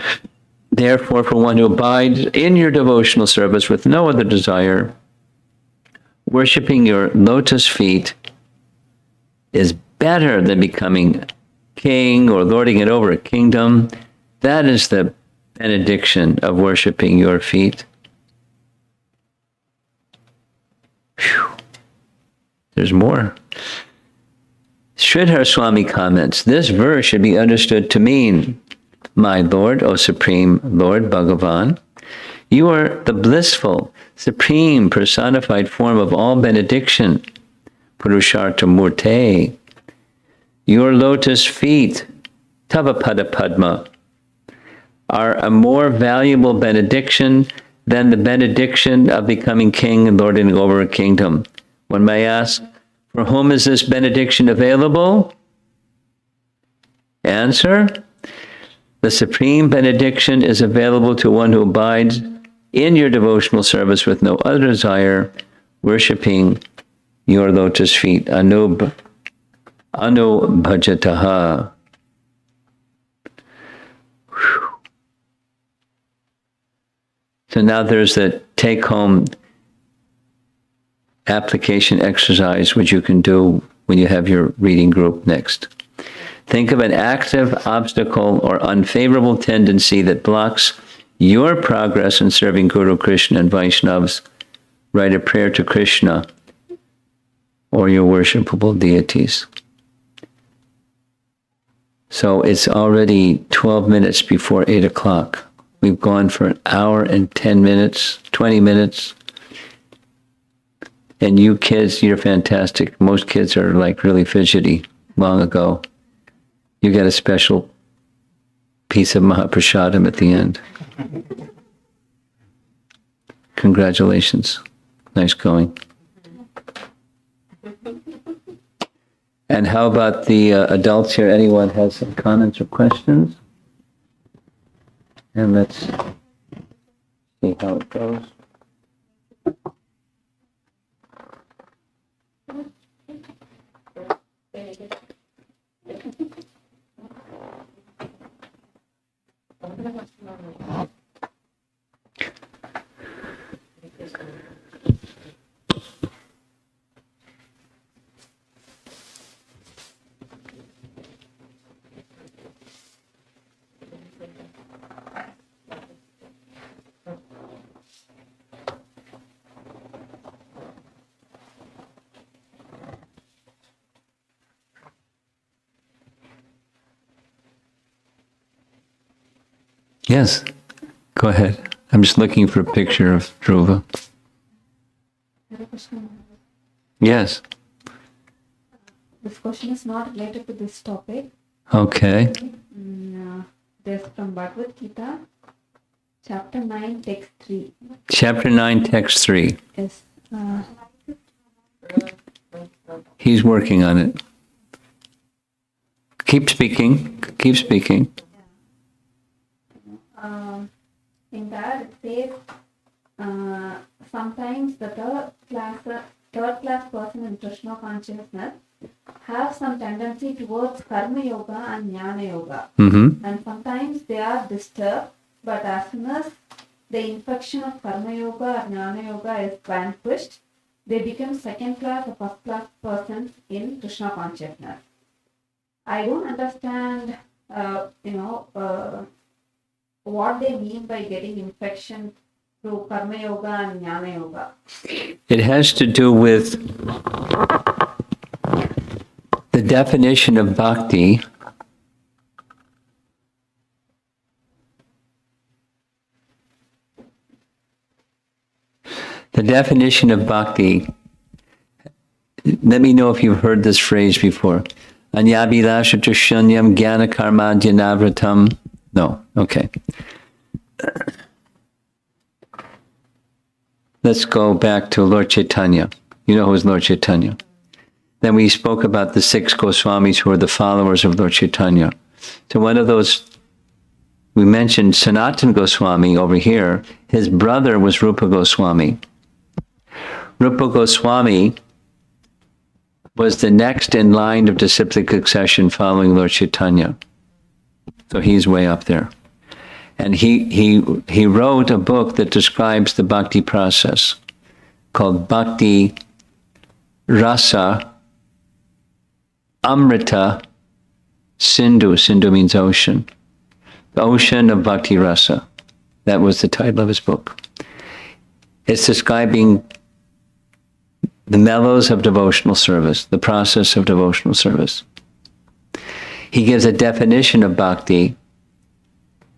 Therefore, for one who abides in your devotional service with no other desire, worshipping your lotus feet is better than becoming king or lording it over a kingdom. That is the benediction of worshipping your feet. Whew. There's more. Sridhar Swami comments, this verse should be understood to mean, my Lord, O Supreme Lord Bhagavan. You are the blissful, supreme, personified form of all benediction, Purushartha Murte. Your lotus feet, Tavapada Padma, are a more valuable benediction than the benediction of becoming king and lording over a kingdom. One may ask, for whom is this benediction available? Answer, the supreme benediction is available to one who abides in your devotional service with no other desire, worshiping your lotus feet. Anu bhajataha. So now there's the take-home application exercise, which you can do when you have your reading group next. Think of an active obstacle or unfavorable tendency that blocks your progress in serving Guru, Krishna, and Vaishnavas. Write a prayer to Krishna or your worshipable deities. So it's already 12 minutes before 8 o'clock. We've gone for an hour and 10 minutes, 20 minutes. And you kids, you're fantastic. Most kids are like really fidgety long ago. You get a special piece of Mahaprasadam at the end. Congratulations. Nice going. And how about the adults here? Anyone has some comments or questions? And let's see how it goes. Yes, go ahead. I'm just looking for a picture of Dhruva. Yes. This question is not related to this topic. Okay. This from Bhagavad Gita, chapter 9, text 3. Chapter 9, text 3. Yes. He's working on it. Keep speaking. Keep speaking. In that it says, sometimes the third class person in Krishna consciousness have some tendency towards karma yoga and jnana yoga. Mm-hmm. And sometimes they are disturbed, but as soon as the infection of karma yoga or jnana yoga is vanquished, they become second class or first class persons in Krishna consciousness. I don't understand, what they mean by getting infection through karma yoga and jnana yoga. It has to do with the definition of bhakti. The definition of bhakti, let me know if you've heard this phrase before. Anyabhilasha shunyam jnana karma dhyanavrtam. No, okay. Let's go back to Lord Chaitanya. You know who is Lord Chaitanya. Then we spoke about the 6 Goswamis who are the followers of Lord Chaitanya. So one of those, we mentioned Sanatan Goswami over here. His brother was Rupa Goswami. Rupa Goswami was the next in line of disciplic succession following Lord Chaitanya. So he's way up there. And he wrote a book that describes the bhakti process called Bhakti Rasa Amrita Sindhu. Sindhu means ocean. The ocean of Bhakti Rasa. That was the title of his book. It's describing the mellows of devotional service, the process of devotional service. He gives a definition of bhakti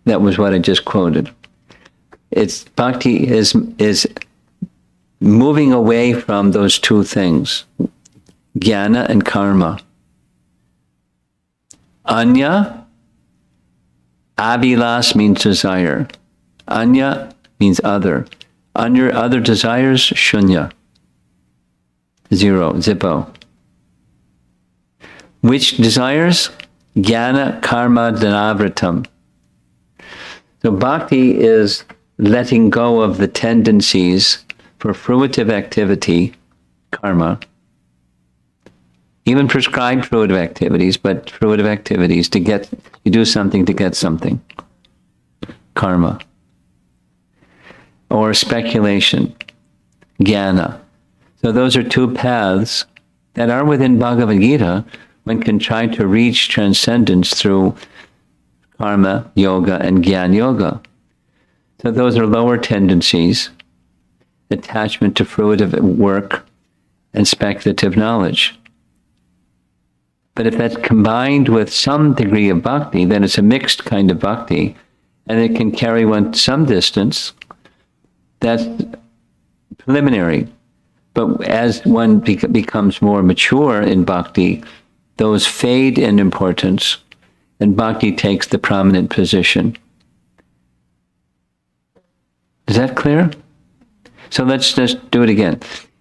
That was what I just quoted. It's bhakti is moving away from those two things, jnana and karma. Anya, abhilas means desire. Anya means other. Under other desires, shunya. Zero, zippo. Which desires? Jnana, karma, dhanavritam. So bhakti is letting go of the tendencies for fruitive activity, karma, even prescribed fruitive activities, but fruitive activities to get, you do something to get something, karma. Or speculation, jnana. So those are two paths that are within Bhagavad Gita. One can try to reach transcendence through karma yoga and jnana yoga. So those are lower tendencies, attachment to fruitive work and speculative knowledge. But if that's combined with some degree of bhakti, then it's a mixed kind of bhakti, and it can carry one some distance. That's preliminary. But as one becomes more mature in bhakti, those fade in importance, and bhakti takes the prominent position. Is that clear? So let's just do it again.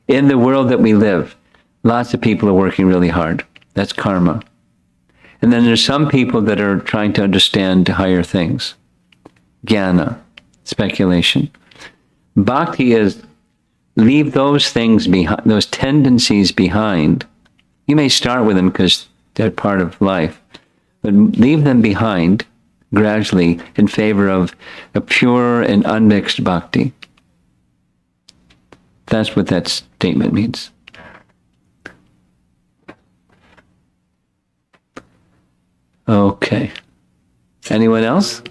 In the world that we live, lots of people are working really hard. That's karma. And then there's some people that are trying to understand higher things. Jnana, speculation. Bhakti is leave those things behind, those tendencies behind. You may start with them because they're part of life, but leave them behind gradually in favor of a pure and unmixed bhakti. That's what that statement means. Okay. Anyone else?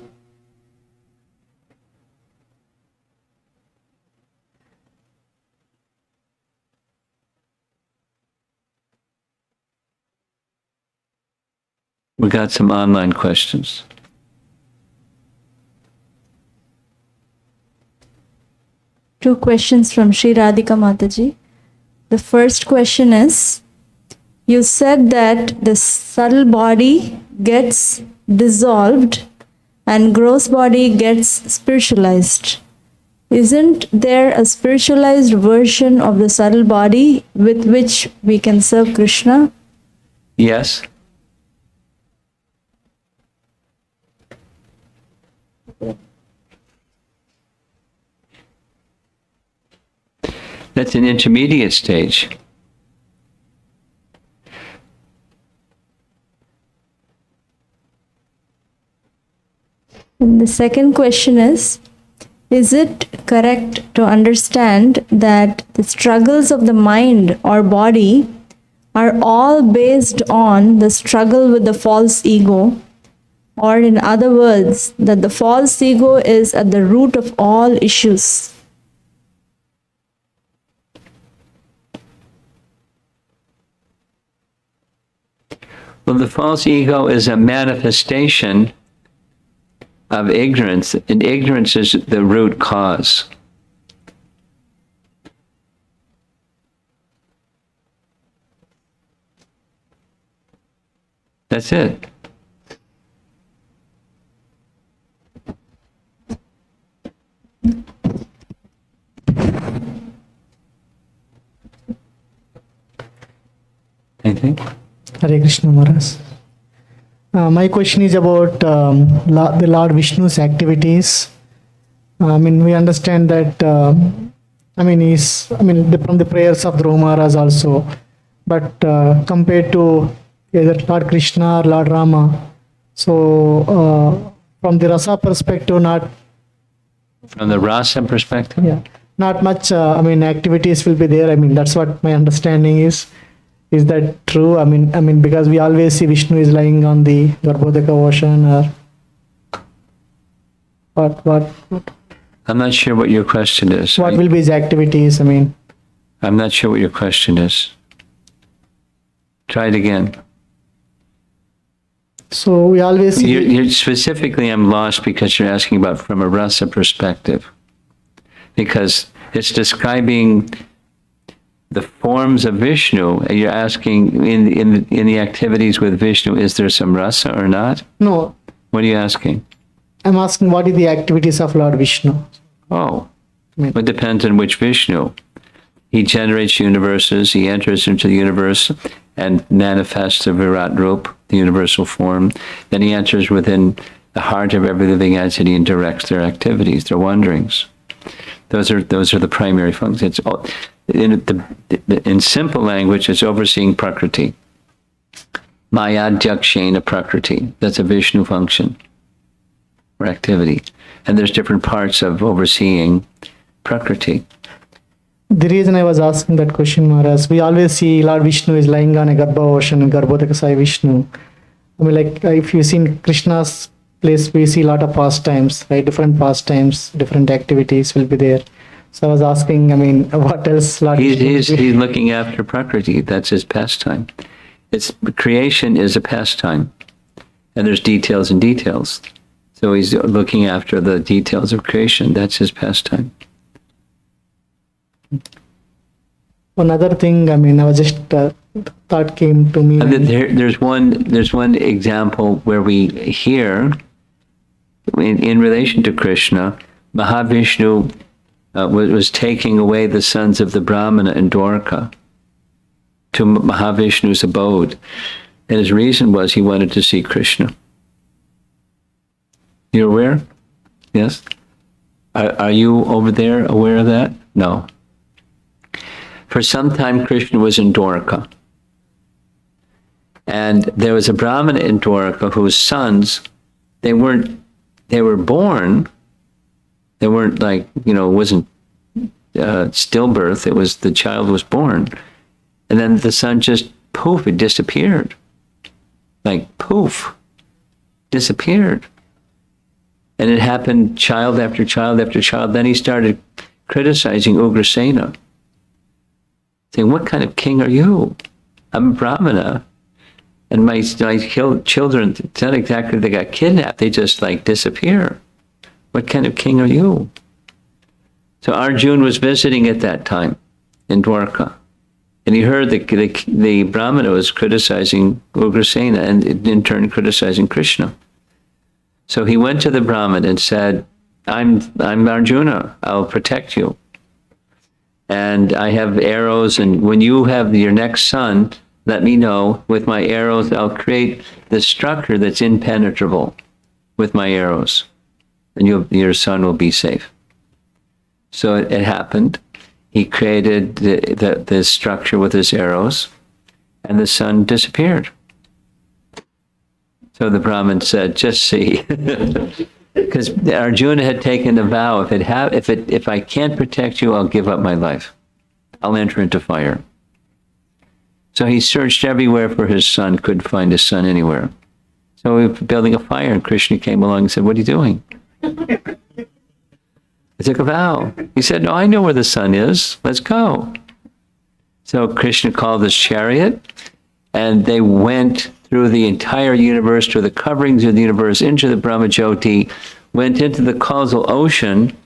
We got some online questions. Two questions from Sri Radhika Mataji. The first question is, you said that the subtle body gets dissolved and gross body gets spiritualized. Isn't there a spiritualized version of the subtle body with which we can serve Krishna? Yes. That's an intermediate stage. And the second question is it correct to understand that the struggles of the mind or body are all based on the struggle with the false ego? Or in other words, that the false ego is at the root of all issues? Well, the false ego is a manifestation of ignorance, and ignorance is the root cause. That's it. Anything? Hare Krishna Maharaj. My question is about the Lord Vishnu's activities. We understand that, from the prayers of Dhruva Maharaj also, but compared to either Lord Krishna or Lord Rama, so from the rasa perspective, not From the rasa perspective? yeah, not much. Activities will be there. That's what my understanding is. Is that true? Because we always see Vishnu is lying on the Garbhodaka ocean, or what? I'm not sure what your question is. What will be his activities? I'm not sure what your question is. Try it again. So we always see You're specifically, I'm lost because you're asking about from a rasa perspective. Because it's describing the forms of Vishnu, and you're asking in the activities with Vishnu, is there some rasa or not? no. What are you asking? I'm asking what is the activities of Lord Vishnu? Oh, it depends on which Vishnu. He generates universes, he enters into the universe and manifests the Virat Rup, the universal form. Then he enters within the heart of every living entity and directs their activities, their wanderings. Those are the primary functions. It's all, in simple language, it's overseeing Prakriti. Mayadhyakshena Prakriti. That's a Vishnu function or activity. And there's different parts of overseeing Prakriti. The reason I was asking that question, Maharaj, we always see Lord Vishnu is lying on a Garbha ocean and Garbhodaka Sai Vishnu. I mean, like if you've seen Krishna's place, we see a lot of pastimes, right? Different pastimes, different activities will be there. So I was asking, I mean, what else Lord Vishnu He's will be? looking after Prakriti. That's his pastime. Creation is a pastime. And there's details and details. So he's looking after the details of creation. That's his pastime. Another thing, I mean, I was just thought came to me. And there's one example where we hear in relation to Krishna, Mahavishnu was taking away the sons of the Brahmana in Dwarka to Mahavishnu's abode, and his reason was he wanted to see Krishna. You're aware? Yes. Are you over there aware of that? No. For some time, Krishna was in Dwarka. And there was a Brahmana in Dwarka whose sons, they were born, they weren't like, it wasn't stillbirth, it was the child was born. And then the son just poof, it disappeared. Like poof, disappeared. And it happened child after child after child. Then he started criticizing Ugrasena, saying, what kind of king are you? I'm a Brahmana. And my children, it's not exactly they got kidnapped, they just like disappear. What kind of king are you? So Arjuna was visiting at that time in Dwarka. And he heard the Brahmana was criticizing Ugrasena and in turn criticizing Krishna. So he went to the Brahmin and said, I'm Arjuna, I'll protect you. And I have arrows, and when you have your next son, let me know. With my arrows, I'll create the structure that's impenetrable with my arrows. And your son will be safe. So it happened. He created the structure with his arrows, and the son disappeared. So the Brahmin said, just see. Because Arjuna had taken a vow, if I can't protect you, I'll give up my life. I'll enter into fire. So he searched everywhere for his son, couldn't find his son anywhere. So we were building a fire, and Krishna came along and said, what are you doing? I took a vow. He said, no, I know where the sun is. Let's go. So Krishna called his chariot, and they went through the entire universe, through the coverings of the universe, into the Brahmajyoti, went into the causal ocean,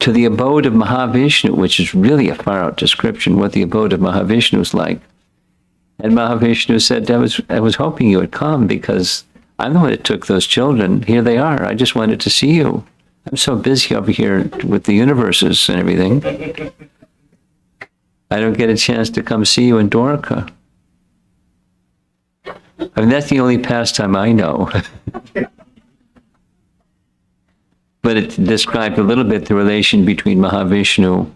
to the abode of Mahavishnu, which is really a far-out description what the abode of Mahavishnu is like. And Mahavishnu said, I was hoping you would come because I'm the one that took those children. Here they are. I just wanted to see you. I'm so busy over here with the universes and everything. I don't get a chance to come see you in Dwarka. I mean, that's the only pastime I know. But it described a little bit the relation between Mahavishnu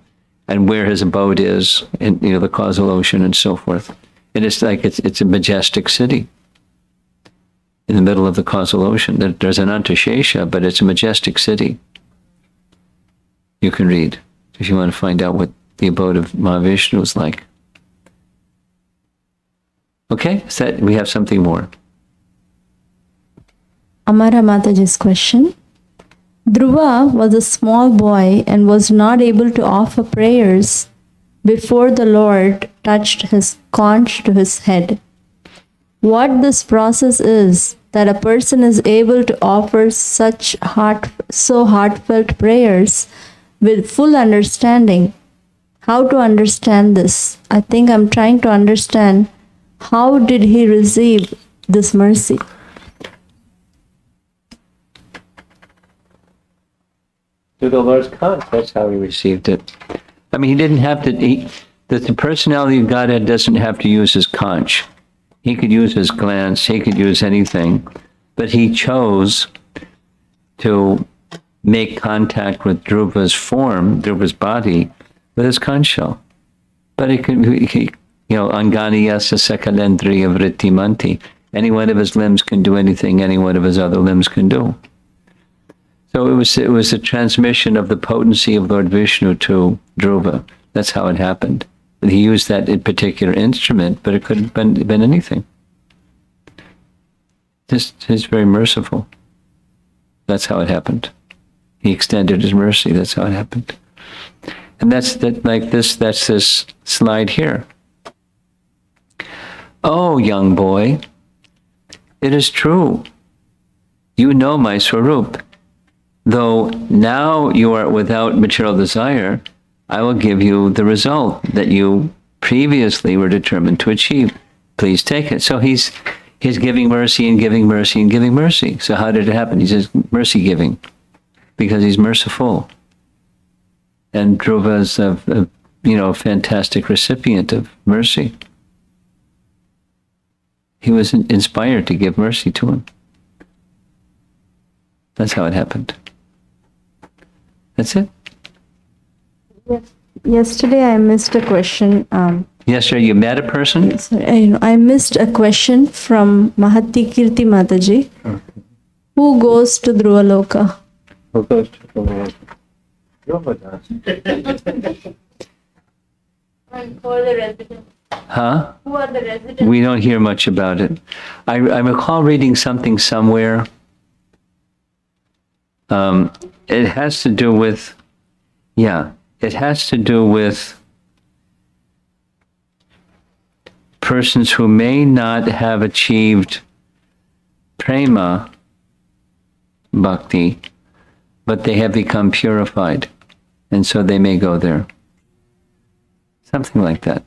and where his abode is, and the causal ocean and so forth. And it's like it's a majestic city in the middle of the causal ocean. There's an Antashesha, but it's a majestic city. You can read if you want to find out what the abode of Mahavishnu is like. Okay, so we have something more. Amara Mataji's question. Dhruva was a small boy and was not able to offer prayers before the Lord touched his conch to his head. what this process is that a person is able to offer so heartfelt prayers with full understanding. How to understand this? I think I'm trying to understand how did he receive this mercy? Through the Lord's conch, that's how he received it. I mean, he didn't have to, the personality of Godhead doesn't have to use his conch. He could use his glance, he could use anything, but he chose to make contact with Dhruva's form, Dhruva's body, with his conch shell. But he could, Anganiyasa Sakalendriya Vrittimanti. Any one of his limbs can do anything any one of his other limbs can do. So it was a transmission of the potency of Lord Vishnu to Dhruva. That's how it happened. He used that particular instrument, but it could have been anything. He's very merciful. That's how it happened. He extended his mercy. That's how it happened. And that's this slide here. Oh, young boy, it is true. You know my Swarup. Though now you are without material desire, I will give you the result that you previously were determined to achieve. Please take it. So he's giving mercy and giving mercy and giving mercy. So how did it happen? He says mercy giving, because he's merciful. And Dhruva is a fantastic recipient of mercy. He was inspired to give mercy to him. That's how it happened. That's it. Yesterday I missed a question. Yesterday you met a person? Sorry, I missed a question from Mahati Kirti Mataji. Who goes to Dhruva Loka? Who goes to Dhruva? Dhruva does. And for the residents, Huh? who are the residents? We don't hear much about it. I recall reading something somewhere. It has to do with, persons who may not have achieved prema bhakti, but they have become purified, and so they may go there. Something like that.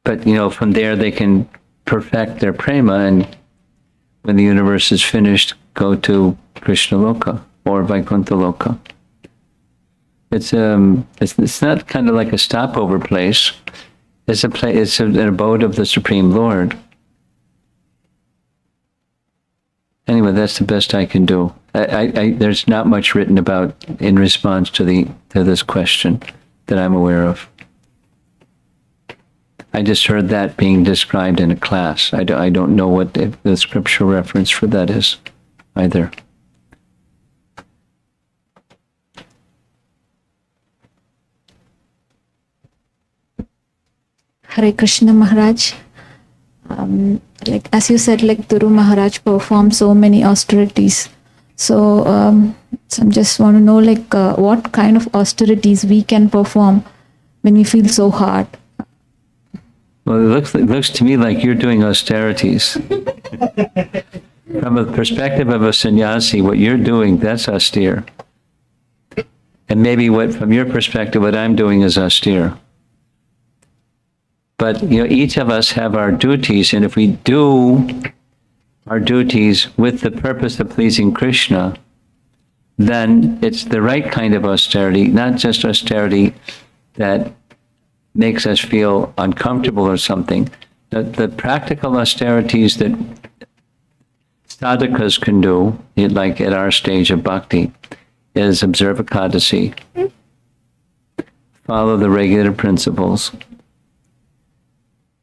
But, from there they can perfect their prema, and when the universe is finished, go to Krishna Loka or Vaikuntha Loka. It's not kind of like a stopover place. It's an abode of the Supreme Lord. Anyway, that's the best I can do. There's not much written about in response to this question that I'm aware of. I just heard that being described in a class. I don't know what the scriptural reference for that is either. Hare Krishna Maharaj. As you said, Dhruva Maharaj performed so many austerities. So I just want to know what kind of austerities we can perform when we feel so hard. Well, it looks to me like you're doing austerities. From the perspective of a sannyasi, what you're doing, that's austere. And maybe from your perspective, what I'm doing is austere. But, each of us have our duties, and if we do our duties with the purpose of pleasing Krishna, then it's the right kind of austerity, not just austerity that makes us feel uncomfortable or something. The practical austerities that sadhakas can do, like at our stage of bhakti, is observe Ekadasi, follow the regular principles,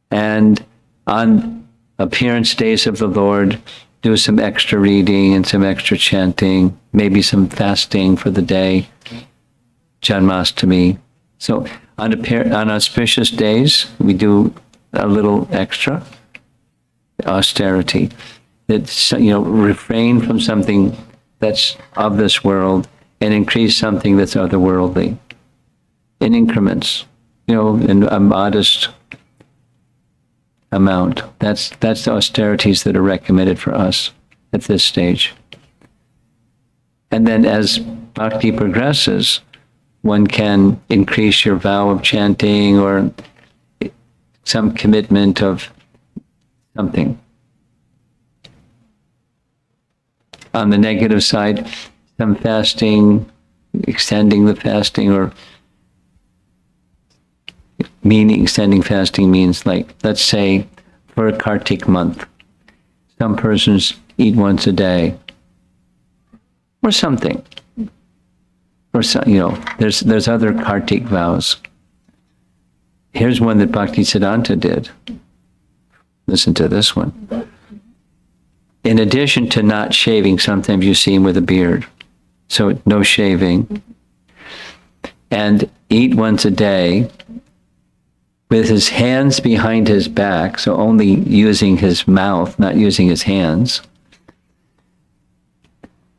and on appearance days of the Lord, do some extra reading and some extra chanting, maybe some fasting for the day, Janmashtami. So on auspicious days, we do a little extra austerity. It's, refrain from something that's of this world and increase something that's otherworldly in increments, in a modest amount. That's the austerities that are recommended for us at this stage. And then as bhakti progresses, one can increase your vow of chanting or some commitment of something. On the negative side, some fasting, extending the fasting, or meaning extending fasting means, like, let's say for a Kartik month, some persons eat once a day or something. Or some, there's other Kartik vows. Here's one that Bhaktisiddhanta did. Listen to this one. In addition to not shaving, sometimes you see him with a beard. So no shaving. And eat once a day with his hands behind his back, so only using his mouth, not using his hands.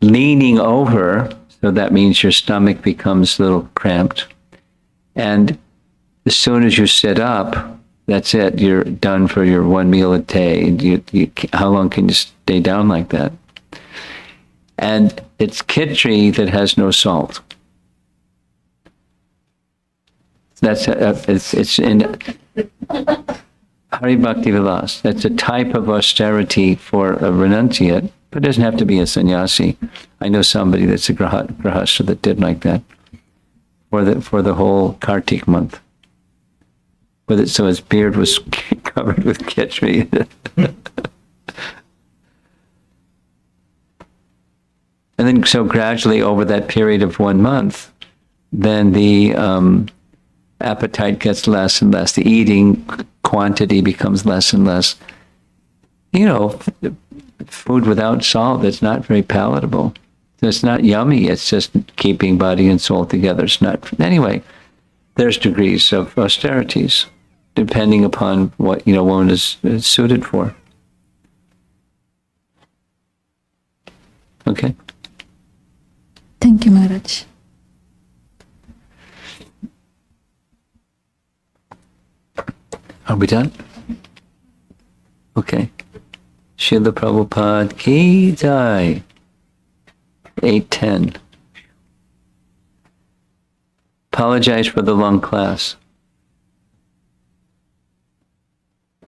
Leaning over, so that means your stomach becomes a little cramped. And as soon as you sit up, that's it. You're done for your one meal a day. How long can you stay down like that? And it's khichdi that has no salt. It's in Hari Bhakti Vilas. That's a type of austerity for a renunciate, but it doesn't have to be a sannyasi. I know somebody that's a grahastha that did like that for the whole Kartik month. With it, so his beard was covered with khichdi. And then, so gradually over that period of 1 month, then the appetite gets less and less. The eating quantity becomes less and less. Food without salt, it's not very palatable. It's not yummy. It's just keeping body and soul together. It's not. Anyway, there's degrees of austerities, depending upon what one is suited for. Okay. Thank you, Maharaj. Are we done? Okay. Srila Prabhupada ki jai. 8:10. Apologize for the long class.